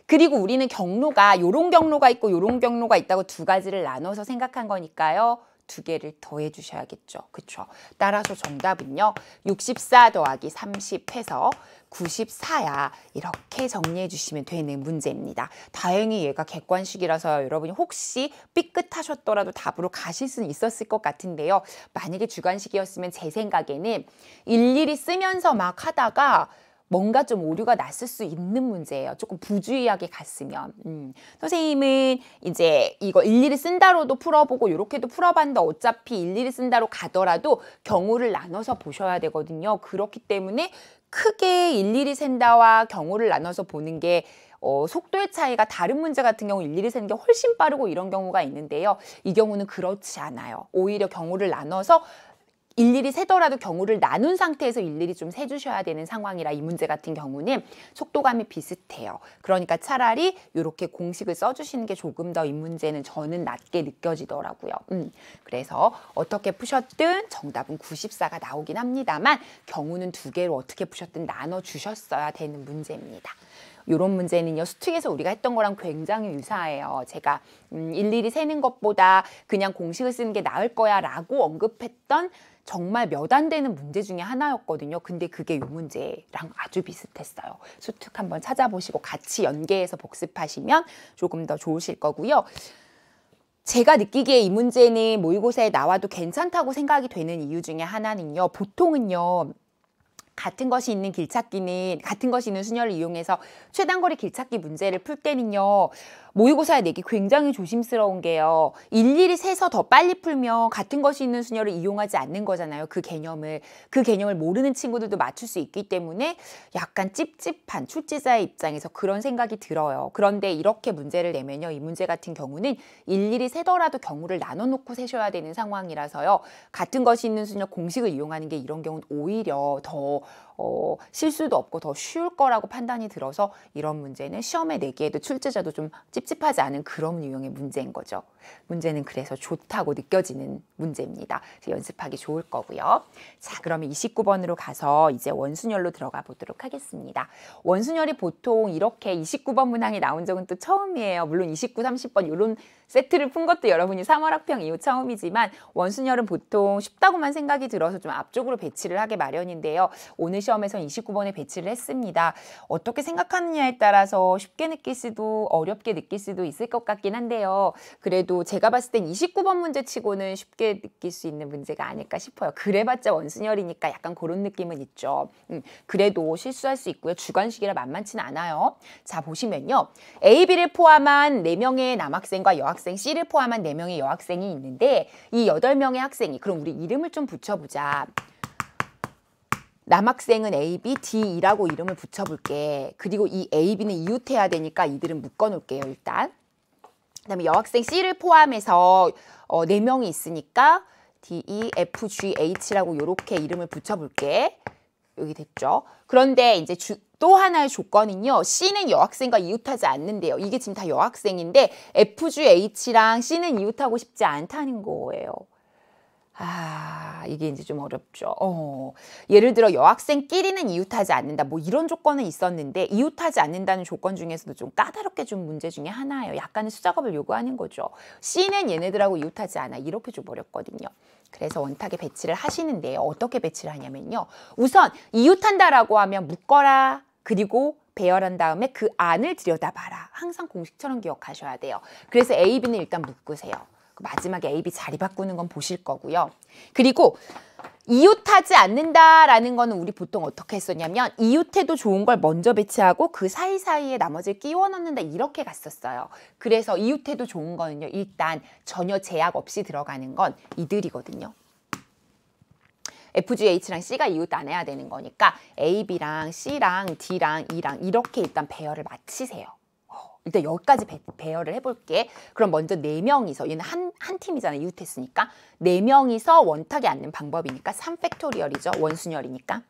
그리고 우리는 경로가 요런 경로가 있고 요런 경로가 있다고 두 가지를 나눠서 생각한 거니까요. 두 개를 더해 주셔야겠죠. 그쵸? 따라서 정답은요. 64 더하기 30 해서 94야. 이렇게 정리해 주시면 되는 문제입니다. 다행히 얘가 객관식이라서 여러분이 혹시 삐끗하셨더라도 답으로 가실 수는 있었을 것 같은데요. 만약에 주관식이었으면 제 생각에는 일일이 쓰면서 막 하다가 뭔가 좀 오류가 났을 수 있는 문제예요. 조금 부주의하게 갔으면. 선생님은 이제 이거 일일이 쓴다로도 풀어보고 이렇게도 풀어봤는데 어차피 일일이 쓴다로 가더라도 경우를 나눠서 보셔야 되거든요. 그렇기 때문에 크게 일일이 센다와 경우를 나눠서 보는 게 속도의 차이가 다른 문제 같은 경우 일일이 세는 게 훨씬 빠르고 이런 경우가 있는데요. 이 경우는 그렇지 않아요. 오히려 경우를 나눠서 일일이 세더라도 경우를 나눈 상태에서 일일이 좀 세주셔야 되는 상황이라 이 문제 같은 경우는 속도감이 비슷해요. 그러니까 차라리 이렇게 공식을 써주시는 게 조금 더 이 문제는 저는 낮게 느껴지더라고요. 그래서 어떻게 푸셨든 정답은 94가 나오긴 합니다만 경우는 두 개로 어떻게 푸셨든 나눠주셨어야 되는 문제입니다. 이런 문제는요. 수특에서 우리가 했던 거랑 굉장히 유사해요. 제가 일일이 세는 것보다 그냥 공식을 쓰는 게 나을 거야 라고 언급했던 정말 몇 안 되는 문제 중에 하나였거든요. 근데 그게 이 문제랑 아주 비슷했어요. 수특 한번 찾아보시고 같이 연계해서 복습하시면 조금 더 좋으실 거고요. 제가 느끼기에 이 문제는 모의고사에 나와도 괜찮다고 생각이 되는 이유 중에 하나는요. 보통은요. 같은 것이 있는 순열을 이용해서 최단거리 길찾기 문제를 풀 때는요. 모의고사에 내기 굉장히 조심스러운 게요. 일일이 세서 더 빨리 풀면 같은 것이 있는 순열을 이용하지 않는 거잖아요. 그 개념을 모르는 친구들도 맞출 수 있기 때문에 약간 찝찝한 출제자의 입장에서 그런 생각이 들어요. 그런데 이렇게 문제를 내면요. 이 문제 같은 경우는 일일이 세더라도 경우를 나눠놓고 세셔야 되는 상황이라서요. 같은 것이 있는 순열 공식을 이용하는 게 이런 경우는 오히려 더 실수도 없고 더 쉬울 거라고 판단이 들어서 이런 문제는 시험에 내기에도 출제자도 좀 찝찝하지 않은 그런 유형의 문제인 거죠. 문제는 그래서 좋다고 느껴지는 문제입니다. 연습하기 좋을 거고요. 자, 그러면 29번으로 가서 이제 원순열로 들어가 보도록 하겠습니다. 원순열이 보통 이렇게 29번 문항이 나온 적은 또 처음이에요. 물론 29, 30번 이런 세트를 푼 것도 여러분이 3월 학평 이후 처음이지만 원순열은 보통 쉽다고만 생각이 들어서 좀 앞쪽으로 배치를 하게 마련인데요. 오늘 시험에서는 29번에 배치를 했습니다. 어떻게 생각하느냐에 따라서 쉽게 느낄 수도 어렵게 느낄 수도 있을 것 같긴 한데요. 그래도 제가 봤을 땐 29번 문제치고는 쉽게 느낄 수 있는 문제가 아닐까 싶어요. 그래봤자 원순열이니까 약간 그런 느낌은 있죠. 그래도 실수할 수 있고요. 주관식이라 만만치는 않아요. 자, 보시면요. A, B를 포함한 4명의 남학생과 여학생, C를 포함한 4명의 여학생이 있는데 이 8명의 학생이, 그럼 우리 이름을 좀 붙여보자. 남학생은 A, B, D, E라고 이름을 붙여볼게. 그리고 이 A, B는 이웃해야 되니까 이들은 묶어놓을게요, 일단. 그 다음에 여학생 C를 포함해서 4명이 있으니까 D, E, F, G, H라고 이렇게 이름을 붙여볼게. 여기 됐죠? 그런데 이제 또 하나의 조건은요. C는 여학생과 이웃하지 않는데요. 이게 지금 다 여학생인데 F, G, H랑 C는 이웃하고 싶지 않다는 거예요. 이게 이제 좀 어렵죠. 예를 들어 여학생끼리는 이웃하지 않는다. 뭐 이런 조건은 있었는데 이웃하지 않는다는 조건 중에서도 좀 까다롭게 준 문제 중에 하나예요. 약간의 수작업을 요구하는 거죠. C는 얘네들하고 이웃하지 않아. 이렇게 좀 어렵거든요. 그래서 원탁에 배치를 하시는데요. 어떻게 배치를 하냐면요. 우선 이웃한다라고 하면 묶어라. 그리고 배열한 다음에 그 안을 들여다봐라. 항상 공식처럼 기억하셔야 돼요. 그래서 A, B는 일단 묶으세요. 마지막에 A, B 자리 바꾸는 건 보실 거고요. 그리고 이웃하지 않는다라는 거는 우리 보통 어떻게 했었냐면 이웃해도 좋은 걸 먼저 배치하고 그 사이사이에 나머지를 끼워 넣는다 이렇게 갔었어요. 그래서 이웃해도 좋은 거는요. 일단 전혀 제약 없이 들어가는 건 이들이거든요. F, G, H랑 C가 이웃 안 해야 되는 거니까 A, B랑 C랑 D랑 E랑 이렇게 일단 배열을 마치세요. 일단 여기까지 배열을 해볼게. 그럼 먼저 4명이서, 얘는 한 팀이잖아요. 이웃했으니까. 4명이서 원탁에 앉는 방법이니까 3팩토리얼이죠. 원순열이니까.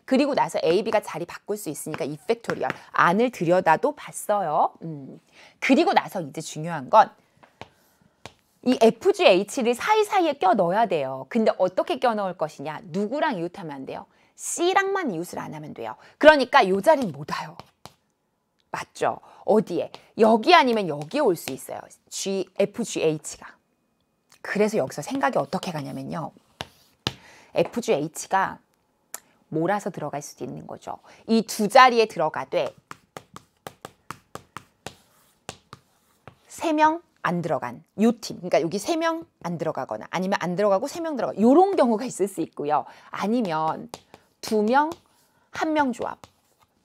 그리고 나서 A, B가 자리 바꿀 수 있으니까 2팩토리얼. 안을 들여다도 봤어요. 그리고 나서 이제 중요한 건 이 F, G, H를 사이사이에 껴 넣어야 돼요. 근데 어떻게 껴 넣을 것이냐. 누구랑 이웃하면 안 돼요. C랑만 이웃을 안 하면 돼요. 그러니까 이 자리는 못 와요. 맞죠? 어디에? 여기 아니면 여기에 올 수 있어요. F, G, H가. 그래서 여기서 생각이 어떻게 가냐면요. F, G, H가 몰아서 들어갈 수도 있는 거죠. 이 두 자리에 들어가되 3명 안 들어간 요 팀. 그러니까 여기 3명 안 들어가거나 아니면 안 들어가고 3명 들어가. 요런 경우가 있을 수 있고요. 아니면 2명, 1명 조합.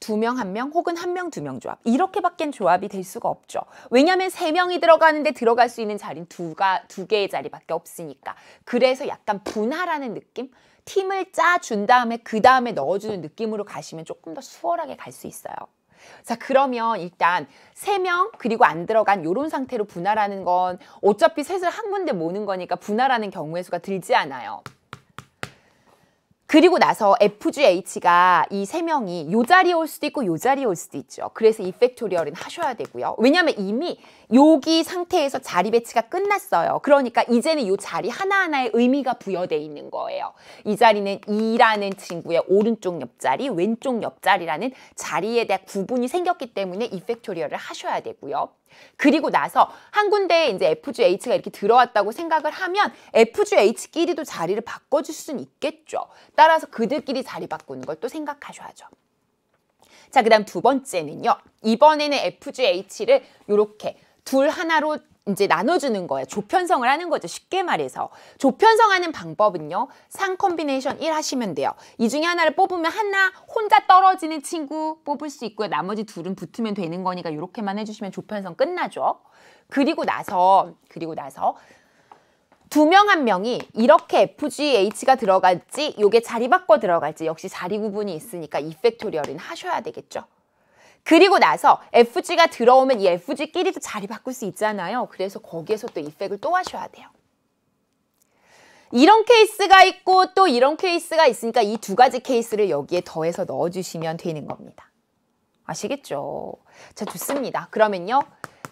2명, 1명 혹은 1명, 2명 조합. 이렇게밖엔 조합이 될 수가 없죠. 왜냐하면 3명이 들어가는데 들어갈 수 있는 자리는 두 개의 자리밖에 없으니까. 그래서 약간 분할하는 느낌? 팀을 짜준 다음에 그 다음에 넣어주는 느낌으로 가시면 조금 더 수월하게 갈 수 있어요. 자, 그러면 일단 3명 그리고 안 들어간 이런 상태로 분할하는 건 어차피 셋을 한 군데 모는 거니까 분할하는 경우의 수가 들지 않아요. 그리고 나서 F, G, H가 이 3명이 요 자리에 올 수도 있고 요 자리에 올 수도 있죠. 그래서 이 팩토리얼은 하셔야 되고요. 왜냐하면 이미 여기 상태에서 자리 배치가 끝났어요. 그러니까 이제는 요 자리 하나하나에 의미가 부여되어 있는 거예요. 이 자리는 2라는 친구의 오른쪽 옆자리, 왼쪽 옆자리라는 자리에 대한 구분이 생겼기 때문에 이 팩토리얼을 하셔야 되고요. 그리고 나서 한 군데에 이제 F, G, H가 이렇게 들어왔다고 생각을 하면 F, G, H끼리도 자리를 바꿔줄 수는 있겠죠. 따라서 그들끼리 자리 바꾸는 걸 또 생각하셔야죠. 자, 그 다음 두 번째는요. 이번에는 F, G, H를 이렇게 둘 하나로 이제 나눠주는 거예요. 조편성을 하는 거죠. 쉽게 말해서. 조편성하는 방법은요. 상 콤비네이션 1 하시면 돼요. 이 중에 하나를 뽑으면 하나 혼자 떨어지는 친구 뽑을 수 있고요. 나머지 둘은 붙으면 되는 거니까 이렇게만 해주시면 조편성 끝나죠. 그리고 나서 두 명 한 명이 이렇게 FGH가 들어갈지 요게 자리 바꿔 들어갈지 역시 자리 구분이 있으니까 이펙토리얼은 하셔야 되겠죠. 그리고 나서 FG가 들어오면 이 FG끼리도 자리 바꿀 수 있잖아요. 그래서 거기에서 또 이펙을 또 하셔야 돼요. 이런 케이스가 있고 또 이런 케이스가 있으니까 이 두 가지 케이스를 여기에 더해서 넣어주시면 되는 겁니다. 아시겠죠? 자, 좋습니다. 그러면요.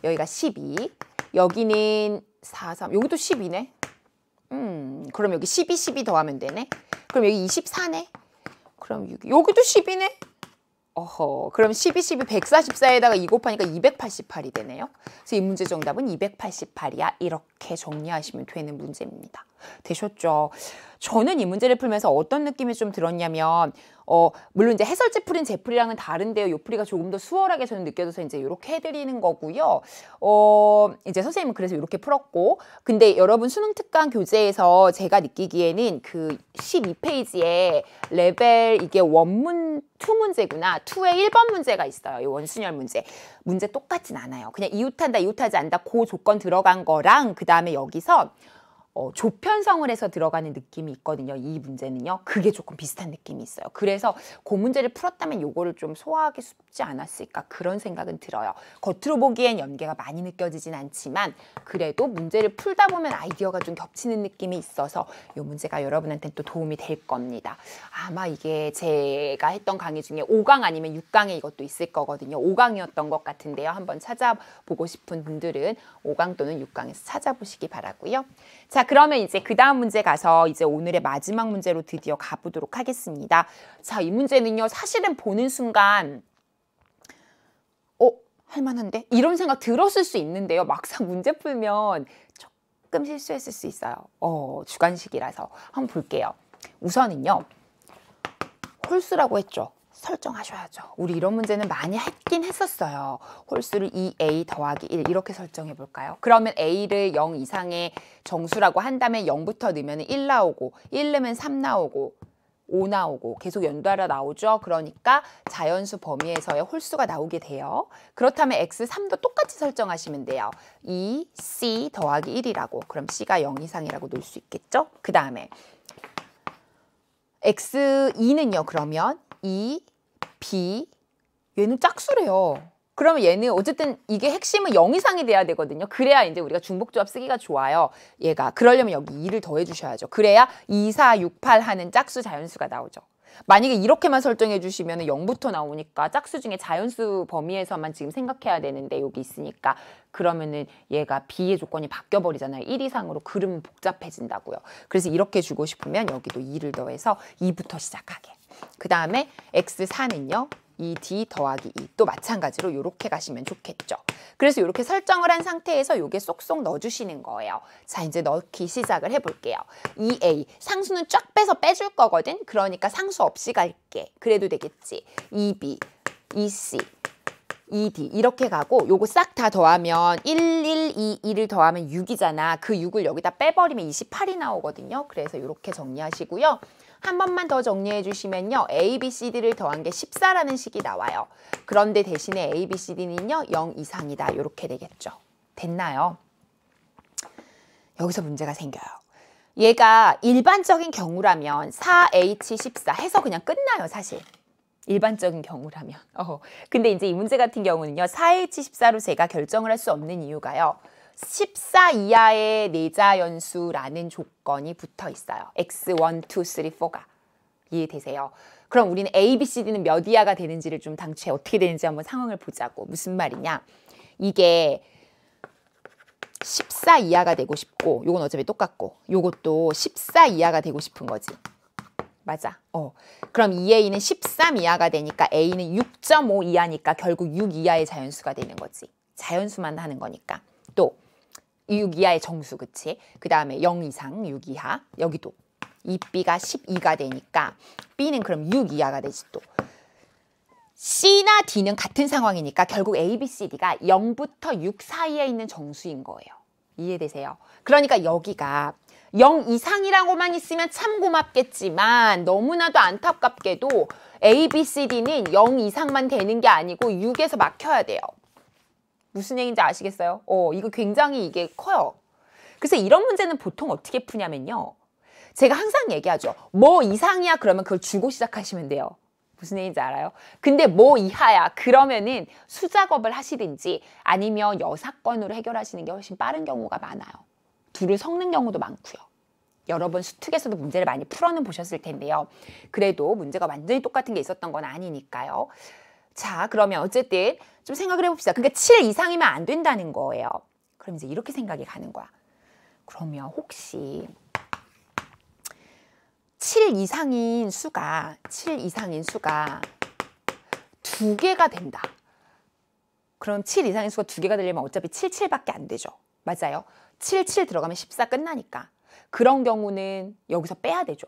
여기가 12, 여기는 4, 3, 여기도 12네. 그럼 여기 12, 12 더하면 되네. 그럼 여기 24네. 그럼 여기도 12네. 어허, 그럼 12, 12, 144에다가 2 곱하니까 288이 되네요. 그래서 이 문제 정답은 288이야. 이렇게 정리하시면 되는 문제입니다. 되셨죠? 저는 이 문제를 풀면서 어떤 느낌이 좀 들었냐면 물론 이제 해설지 풀인 제 풀이랑은 다른데요. 요 풀이가 조금 더 수월하게 저는 느껴져서 이제 이렇게 해드리는 거고요. 이제 선생님은 그래서 이렇게 풀었고, 근데 여러분 수능 특강 교재에서 제가 느끼기에는 그 12페이지에 레벨 이게 원문 2 문제구나. 2의 1번 문제가 있어요. 이 원순열 문제. 문제 똑같진 않아요. 그냥 이웃한다, 이웃하지 않다 그 조건 들어간 거랑 그 다음에 여기서 조편성을 해서 들어가는 느낌이 있거든요. 이 문제는요. 그게 조금 비슷한 느낌이 있어요. 그래서 그 문제를 풀었다면 요거를 좀 소화하기 쉽지 않았을까 그런 생각은 들어요. 겉으로 보기엔 연계가 많이 느껴지진 않지만 그래도 문제를 풀다 보면 아이디어가 좀 겹치는 느낌이 있어서 이 문제가 여러분한테는 또 도움이 될 겁니다. 아마 이게 제가 했던 강의 중에 5강 아니면 6강에 이것도 있을 거거든요. 5강이었던 것 같은데요. 한번 찾아보고 싶은 분들은 5강 또는 6강에서 찾아보시기 바라고요. 자, 그러면 이제 그 다음 문제 가서 이제 오늘의 마지막 문제로 드디어 가보도록 하겠습니다. 자, 이 문제는요, 사실은 보는 순간, 할만한데? 이런 생각 들었을 수 있는데요. 막상 문제 풀면 조금 실수했을 수 있어요. 주관식이라서. 한번 볼게요. 우선은요, 홀수라고 했죠. 설정하셔야죠. 우리 이런 문제는 많이 했긴 했었어요. 홀수를 2a 더하기 1 이렇게 설정해 볼까요? 그러면 a를 0 이상의 정수라고 한다면 0부터 넣으면 1 나오고 1 넣으면 3 나오고 5 나오고 계속 연달아 나오죠. 그러니까 자연수 범위에서의 홀수가 나오게 돼요. 그렇다면 x3도 똑같이 설정하시면 돼요. 2c 더하기 1이라고. 그럼 c가 0 이상이라고 놓을 수 있겠죠? 그 다음에 x2는요. 그러면 2, B, 얘는 짝수래요. 그러면 얘는 어쨌든 이게 핵심은 0 이상이 돼야 되거든요. 그래야 이제 우리가 중복조합 쓰기가 좋아요. 얘가. 그러려면 여기 2를 더해 주셔야죠. 그래야 2, 4, 6, 8 하는 짝수 자연수가 나오죠. 만약에 이렇게만 설정해 주시면 0부터 나오니까 짝수 중에 자연수 범위에서만 지금 생각해야 되는데 여기 있으니까 그러면은 얘가 B의 조건이 바뀌어 버리잖아요. 1 이상으로. 그러면 복잡해진다고요. 그래서 이렇게 주고 싶으면 여기도 2를 더해서 2부터 시작하게. 그 다음에 x4는요. 2d 더하기 2. 또 마찬가지로 이렇게 가시면 좋겠죠. 그래서 이렇게 설정을 한 상태에서 이게 쏙쏙 넣어주시는 거예요. 자, 이제 넣기 시작을 해볼게요. 2a. 상수는 쫙 빼서 빼줄 거거든. 그러니까 상수 없이 갈게. 그래도 되겠지. 2b, 2c, 2d 이렇게 가고 요거 싹 다 더하면 1, 1, 2, 2를 더하면 6이잖아. 그 6을 여기다 빼버리면 28이 나오거든요. 그래서 이렇게 정리하시고요. 한 번만 더 정리해 주시면요. A, B, C, D를 더한 게 14라는 식이 나와요. 그런데 대신에 A, B, C, D는요. 0 이상이다. 이렇게 되겠죠. 됐나요? 여기서 문제가 생겨요. 얘가 일반적인 경우라면 4H14 해서 그냥 끝나요. 사실. 일반적인 경우라면. 근데 이제 이 문제 같은 경우는요. 4H14로 제가 결정을 할 수 없는 이유가요. 14 이하의 내자연수라는 조건이 붙어 있어요. x1, 2, 3, 4가. 이해되세요? 그럼 우리는 A, B, C, D는 몇 이하가 되는지를 좀 당초에 어떻게 되는지 한번 상황을 보자고. 무슨 말이냐? 이게 14 이하가 되고 싶고 요건 어차피 똑같고 요것도 14 이하가 되고 싶은 거지. 맞아. 그럼 2A는 13 이하가 되니까 A는 6.5 이하니까 결국 6 이하의 자연수가 되는 거지. 자연수만 하는 거니까. 또 6 이하의 정수, 그치? 그 다음에 0 이상 6 이하. 여기도 2B가 12가 되니까 B는 그럼 6 이하가 되지 또. C나 D는 같은 상황이니까 결국 A, B, C, D가 0부터 6 사이에 있는 정수인 거예요. 이해되세요? 그러니까 여기가 0 이상이라고만 있으면 참 고맙겠지만 너무나도 안타깝게도 A, B, C, D는 0 이상만 되는 게 아니고 6에서 막혀야 돼요. 무슨 얘기인지 아시겠어요? 이거 굉장히 이게 커요. 그래서 이런 문제는 보통 어떻게 푸냐면요. 제가 항상 얘기하죠. 뭐 이상이야 그러면 그걸 주고 시작하시면 돼요. 무슨 얘기인지 알아요? 근데 뭐 이하야 그러면은 수작업을 하시든지 아니면 여사건으로 해결하시는 게 훨씬 빠른 경우가 많아요. 둘을 섞는 경우도 많고요. 여러 번 수특에서도 문제를 많이 풀어는 보셨을 텐데요. 그래도 문제가 완전히 똑같은 게 있었던 건 아니니까요. 자, 그러면 어쨌든 좀 생각을 해봅시다. 그러니까 7 이상이면 안 된다는 거예요. 그럼 이제 이렇게 생각이 가는 거야. 그러면 혹시 7 이상인 수가 2개가 된다. 그럼 7 이상인 수가 2개가 되려면 어차피 7, 7밖에 안 되죠. 맞아요. 7, 7 들어가면 14 끝나니까. 그런 경우는 여기서 빼야 되죠.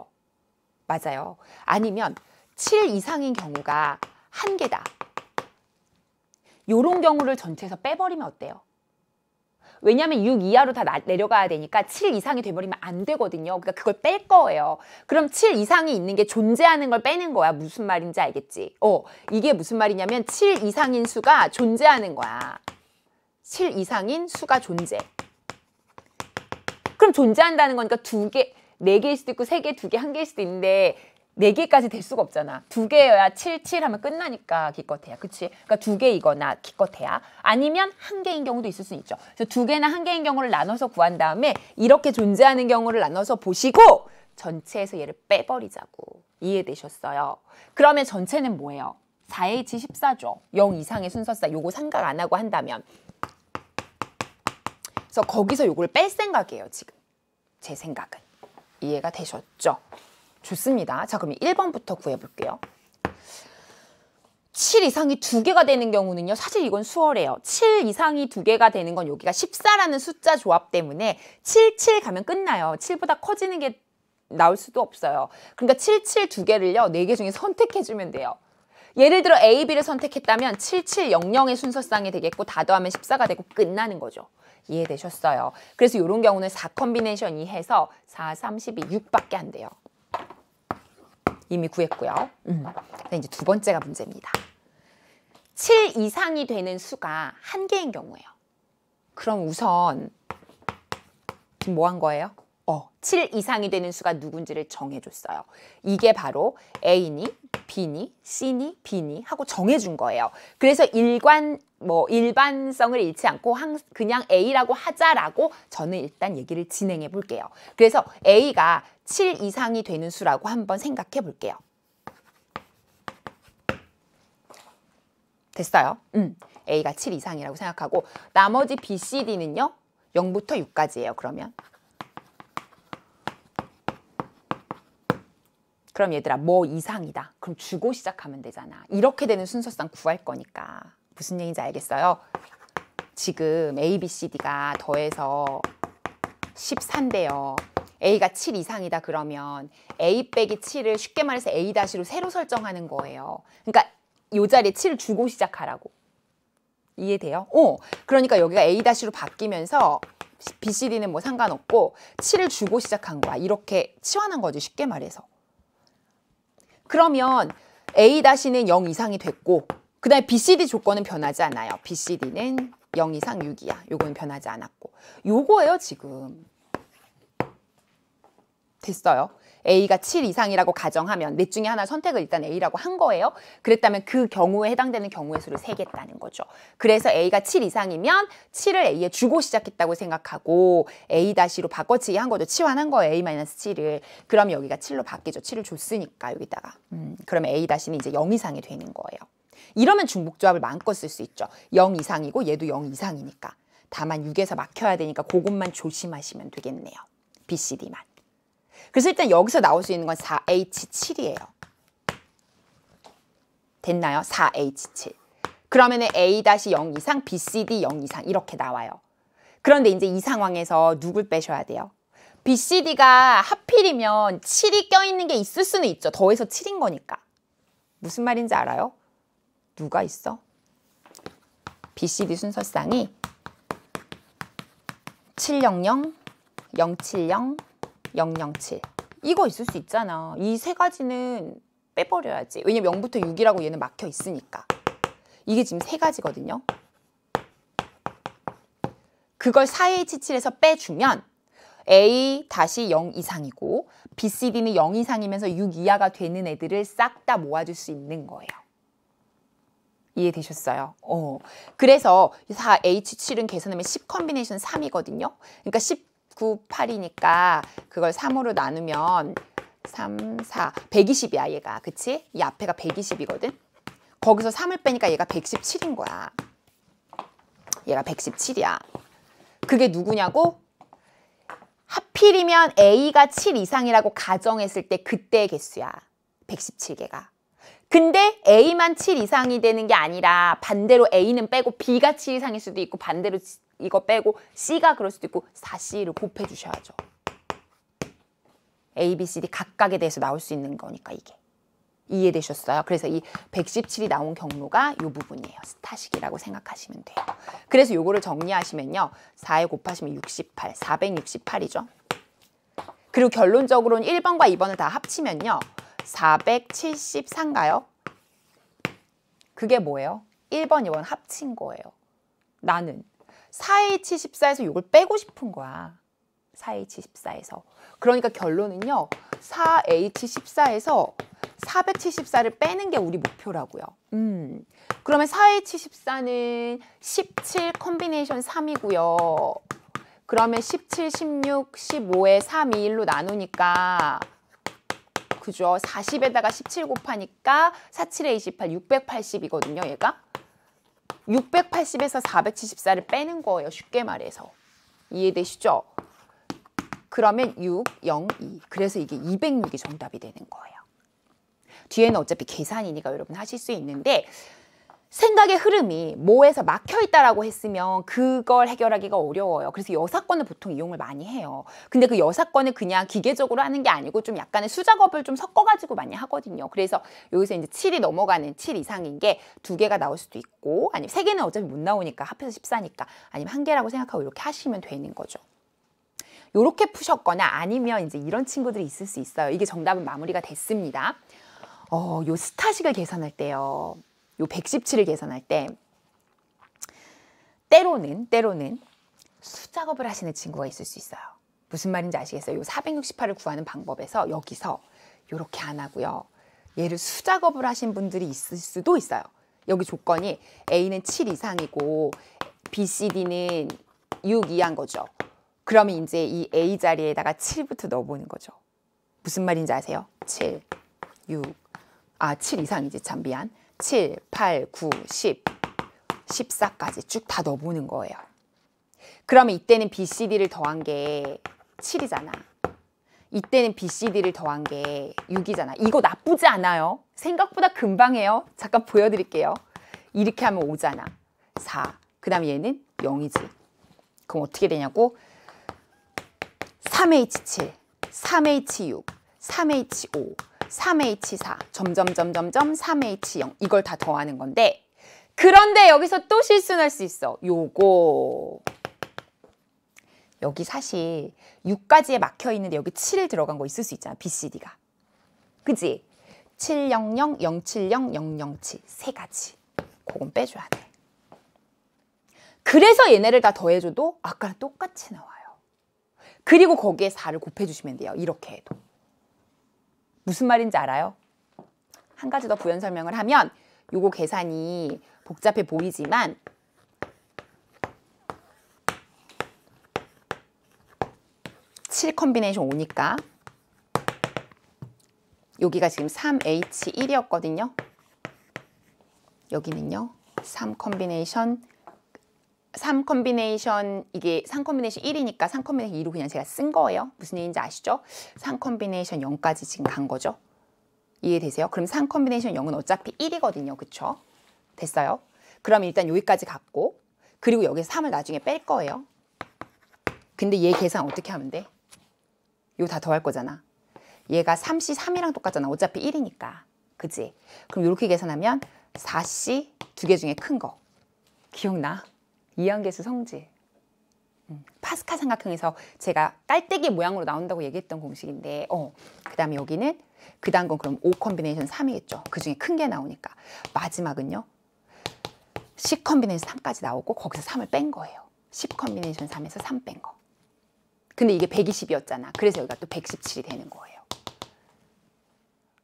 맞아요. 아니면 7 이상인 경우가 1개다. 요런 경우를 전체에서 빼버리면 어때요? 왜냐하면 6 이하로 다 내려가야 되니까 7 이상이 돼버리면 안 되거든요. 그러니까 그걸 뺄 거예요. 그럼 7 이상이 있는 게 존재하는 걸 빼는 거야. 무슨 말인지 알겠지? 이게 무슨 말이냐면 7 이상인 수가 존재하는 거야. 7 이상인 수가 존재. 그럼 존재한다는 거니까 2개, 4개일 수도 있고 3개, 2개, 1개일 수도 있는데 4개까지 될 수가 없잖아. 2개여야 7, 7 하면 끝나니까 기껏해야. 그치? 그러니까 2개이거나 기껏해야. 아니면 1개인 경우도 있을 수 있죠. 그래서 2개나 1개인 경우를 나눠서 구한 다음에 이렇게 존재하는 경우를 나눠서 보시고 전체에서 얘를 빼버리자고. 이해되셨어요? 그러면 전체는 뭐예요? 4H14죠. 0 이상의 순서상 요거 생각 안 하고 한다면. 그래서 거기서 요걸 뺄 생각이에요. 지금. 제 생각은. 이해가 되셨죠? 좋습니다. 자, 그럼 1번부터 구해볼게요. 7 이상이 2개가 되는 경우는요. 사실 이건 수월해요. 7 이상이 2개가 되는 건 여기가 14라는 숫자 조합 때문에 7, 7 가면 끝나요. 7보다 커지는 게 나올 수도 없어요. 그러니까 7, 7 2개를요. 4개 중에 선택해주면 돼요. 예를 들어 A, B를 선택했다면 7, 7, 0, 0의 순서쌍이 되겠고 다 더하면 14가 되고 끝나는 거죠. 이해되셨어요? 그래서 이런 경우는 4 컨비네이션 2 해서 4, 3, 12, 6밖에 안 돼요. 이미 구했고요. 이제 두 번째가 문제입니다. 7 이상이 되는 수가 1개인 경우예요. 그럼 우선 지금 뭐 한 거예요? 7 이상이 되는 수가 누군지를 정해줬어요. 이게 바로 A니, B니, C니, B니 하고 정해준 거예요. 그래서 일반성을 잃지 않고 그냥 A라고 하자라고 저는 일단 얘기를 진행해 볼게요. 그래서 A가 7 이상이 되는 수라고 한번 생각해 볼게요. 됐어요? A가 7 이상이라고 생각하고 나머지 B, C, D는요. 0부터 6까지예요. 그럼 얘들아 뭐 이상이다. 그럼 주고 시작하면 되잖아. 이렇게 되는 순서상 구할 거니까. 무슨 얘기인지 알겠어요? 지금 A, B, C, D가 더해서 14인데요. A가 7 이상이다 그러면 A 빼기 7을 쉽게 말해서 A-로 새로 설정하는 거예요. 그러니까 이 자리에 7을 주고 시작하라고. 이해돼요? 그러니까 여기가 A-로 바뀌면서 B, C, D는 뭐 상관없고 7을 주고 시작한 거야. 이렇게 치환한 거지 쉽게 말해서. 그러면 A-는 0 이상이 됐고 그 다음에 B, C, D 조건은 변하지 않아요. B, C, D는 0 이상 6이야. 요건 변하지 않았고. 요거예요 지금. 됐어요. A가 7 이상이라고 가정하면 넷 중에 하나 선택을 일단 A라고 한 거예요. 그랬다면 그 경우에 해당되는 경우의 수를 세겠다는 거죠. 그래서 A가 7 이상이면 7을 A에 주고 시작했다고 생각하고 A-로 바꿔치기 한 거죠. 치환한 거예요. A-7을. 그럼 여기가 7로 바뀌죠. 7을 줬으니까 여기다가. 그러면 A-는 이제 0 이상이 되는 거예요. 이러면 중복조합을 마음껏 쓸 수 있죠. 0 이상이고 얘도 0 이상이니까. 다만 6에서 막혀야 되니까 그것만 조심하시면 되겠네요. B, C, D만. 그래서 일단 여기서 나올 수 있는 건 4H7이에요. 됐나요? 4H7. 그러면 A-0 이상, B, C, D 0 이상 이렇게 나와요. 그런데 이제 이 상황에서 누굴 빼셔야 돼요? B, C, D가 하필이면 7이 껴있는 게 있을 수는 있죠. 더해서 7인 거니까. 무슨 말인지 알아요? 누가 있어? B, C, D 순서쌍이 700, 070, 007 이거 있을 수 있잖아. 이 세 가지는 빼버려야지. 왜냐면 0부터 6이라고 얘는 막혀 있으니까. 이게 지금 세 가지거든요. 그걸 4H7에서 빼주면 A-0 이상이고 BCD는 0 이상이면서 6 이하가 되는 애들을 싹 다 모아줄 수 있는 거예요. 이해되셨어요? 그래서 4H7은 계산하면 10 컨비네이션 3이거든요. 그러니까 19, 8이니까 그걸 3으로 나누면 3, 4, 120이야 얘가. 그치? 이 앞에가 120이거든. 거기서 3을 빼니까 얘가 117인 거야. 얘가 117이야. 그게 누구냐고? 하필이면 A가 7 이상이라고 가정했을 때 그때의 개수야. 117개가. 근데 A만 7 이상이 되는 게 아니라 반대로 A는 빼고 B가 7 이상일 수도 있고 반대로 이거 빼고 C가 그럴 수도 있고 4C를 곱해 주셔야죠. A, B, C, D 각각에 대해서 나올 수 있는 거니까 이게. 이해되셨어요? 그래서 이 117이 나온 경로가 이 부분이에요. 스타식이라고 생각하시면 돼요. 그래서 요거를 정리하시면요. 4에 곱하시면 68, 468이죠. 그리고 결론적으로는 1번과 2번을 다 합치면요. 474인가요? 그게 뭐예요? 1번, 2번 합친 거예요. 나는 4H14에서 요걸 빼고 싶은 거야. 4H14에서. 그러니까 결론은요. 4H14에서 474를 빼는 게 우리 목표라고요. 그러면 4H14는 17 컨비네이션 3이고요. 그러면 17, 16, 15에 3, 2, 1로 나누니까 그죠? 40에다가 17 곱하니까 47에 28, 680이거든요. 얘가. 680에서 474를 빼는 거예요. 쉽게 말해서. 이해되시죠? 그러면 6, 0, 2. 그래서 이게 206이 정답이 되는 거예요. 뒤에는 어차피 계산이니까 여러분 하실 수 있는데 생각의 흐름이 뭐에서 막혀있다라고 했으면 그걸 해결하기가 어려워요. 그래서 여사건을 보통 이용을 많이 해요. 근데 그 여사건을 그냥 기계적으로 하는 게 아니고 좀 약간의 수작업을 좀 섞어가지고 많이 하거든요. 그래서 여기서 이제 7이 넘어가는 7 이상인 게 2개가 나올 수도 있고 아니면 3개는 어차피 못 나오니까 합해서 14니까 아니면 1개라고 생각하고 이렇게 하시면 되는 거죠. 이렇게 푸셨거나 아니면 이제 이런 친구들이 있을 수 있어요. 이게 정답은 마무리가 됐습니다. 요 스타식을 계산할 때요. 요 117을 계산할 때 때로는 수작업을 하시는 친구가 있을 수 있어요. 무슨 말인지 아시겠어요? 요 468을 구하는 방법에서 여기서 요렇게 안 하고요. 얘를 수작업을 하신 분들이 있을 수도 있어요. 여기 조건이 A는 7 이상이고 B, C, D는 6 이하인 거죠. 그러면 이제 이 A 자리에다가 7부터 넣어보는 거죠. 무슨 말인지 아세요? 7, 6, 7 이상이지 참 미안. 7, 8, 9, 10, 14까지 쭉 다 넣어보는 거예요. 그러면 이때는 BCD를 더한 게 7이잖아. 이때는 BCD를 더한 게 6이잖아. 이거 나쁘지 않아요. 생각보다 금방 해요. 잠깐 보여드릴게요. 이렇게 하면 5잖아. 4. 그 다음에 얘는 0이지. 그럼 어떻게 되냐고? 3H7, 3H6, 3H5, 3H4, 점점 3H0 이걸 다 더하는 건데 그런데 여기서 또 실수할 수 있어. 요거 여기 사실 6가지에 막혀 있는데 여기 7 들어간 거 있을 수 있잖아. BCD가. 그지? 700, 070, 007 세 가지. 그건 빼줘야 돼. 그래서 얘네를 다 더해줘도 아까랑 똑같이 나와요. 그리고 거기에 4를 곱해주시면 돼요. 이렇게 해도. 무슨 말인지 알아요? 한 가지 더 부연 설명을 하면 요거 계산이 복잡해 보이지만 (7) 컨비네이션 5니까 여기가 지금 3H1이었거든요. 여기는요. 3 컨비네이션 이게 3 컨비네이션 1이니까 3 컨비네이션 2로 그냥 제가 쓴 거예요. 무슨 얘기인지 아시죠? 3 컨비네이션 0까지 지금 간 거죠. 이해되세요? 그럼 3 컨비네이션 0은 어차피 1이거든요. 그쵸? 됐어요? 그럼 일단 여기까지 갔고 그리고 여기서 3을 나중에 뺄 거예요. 근데 얘 계산 어떻게 하면 돼? 이거 다 더할 거잖아. 얘가 3C 3이랑 똑같잖아. 어차피 1이니까. 그치? 그럼 이렇게 계산하면 4C 두 개 중에 큰 거. 기억나? 이항계수 성질. 파스칼 삼각형에서 제가 깔때기 모양으로 나온다고 얘기했던 공식인데 그 다음에 여기는 그 다음 건 그럼 5 컨비네이션 3이겠죠. 그 중에 큰 게 나오니까. 마지막은요. 10 컨비네이션 3까지 나오고 거기서 3을 뺀 거예요. 10 컨비네이션 3에서 3 뺀 거. 근데 이게 120이었잖아. 그래서 여기가 또 117이 되는 거예요.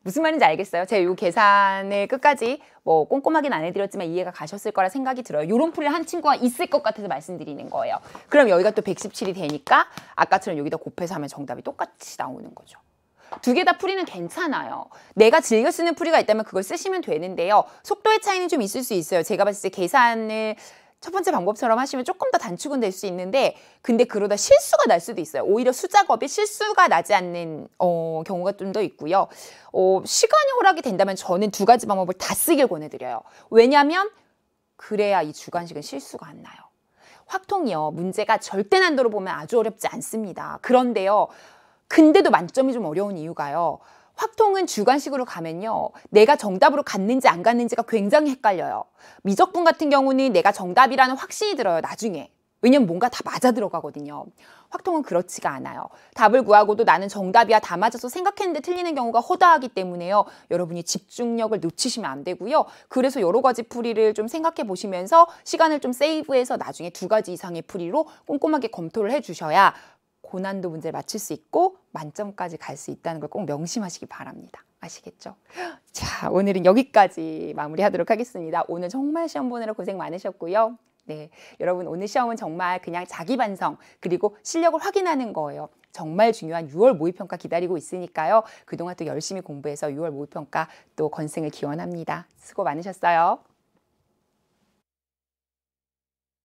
무슨 말인지 알겠어요? 제가 이 계산을 끝까지 뭐 꼼꼼하긴 안 해드렸지만 이해가 가셨을 거라 생각이 들어요. 이런 풀이를 한 친구가 있을 것 같아서 말씀드리는 거예요. 그럼 여기가 또 117이 되니까 아까처럼 여기다 곱해서 하면 정답이 똑같이 나오는 거죠. 두 개 다 풀이는 괜찮아요. 내가 즐겨 쓰는 풀이가 있다면 그걸 쓰시면 되는데요. 속도의 차이는 좀 있을 수 있어요. 제가 봤을 때 계산을 첫 번째 방법처럼 하시면 조금 더 단축은 될 수 있는데 근데 그러다 실수가 날 수도 있어요. 오히려 수작업이 실수가 나지 않는 경우가 좀 더 있고요. 시간이 허락이 된다면 저는 두 가지 방법을 다 쓰길 권해드려요. 왜냐하면 그래야 이 주관식은 실수가 안 나요. 확통이요. 문제가 절대 난도로 보면 아주 어렵지 않습니다. 그런데요. 근데도 만점이 좀 어려운 이유가요. 확통은 주관식으로 가면요. 내가 정답으로 갔는지 안 갔는지가 굉장히 헷갈려요. 미적분 같은 경우는 내가 정답이라는 확신이 들어요. 나중에. 왜냐면 뭔가 다 맞아 들어가거든요. 확통은 그렇지가 않아요. 답을 구하고도 나는 정답이야 다 맞아서 생각했는데 틀리는 경우가 허다하기 때문에요. 여러분이 집중력을 놓치시면 안 되고요. 그래서 여러 가지 풀이를 좀 생각해 보시면서 시간을 좀 세이브해서 나중에 두 가지 이상의 풀이로 꼼꼼하게 검토를 해주셔야 고난도 문제를 맞출 수 있고 만점까지 갈 수 있다는 걸 꼭 명심하시기 바랍니다. 아시겠죠? 자, 오늘은 여기까지 마무리하도록 하겠습니다. 오늘 정말 시험 보느라 고생 많으셨고요. 네, 여러분 오늘 시험은 정말 그냥 자기 반성 그리고 실력을 확인하는 거예요. 정말 중요한 6월 모의평가 기다리고 있으니까요. 그동안 또 열심히 공부해서 6월 모의평가 또 건승을 기원합니다. 수고 많으셨어요.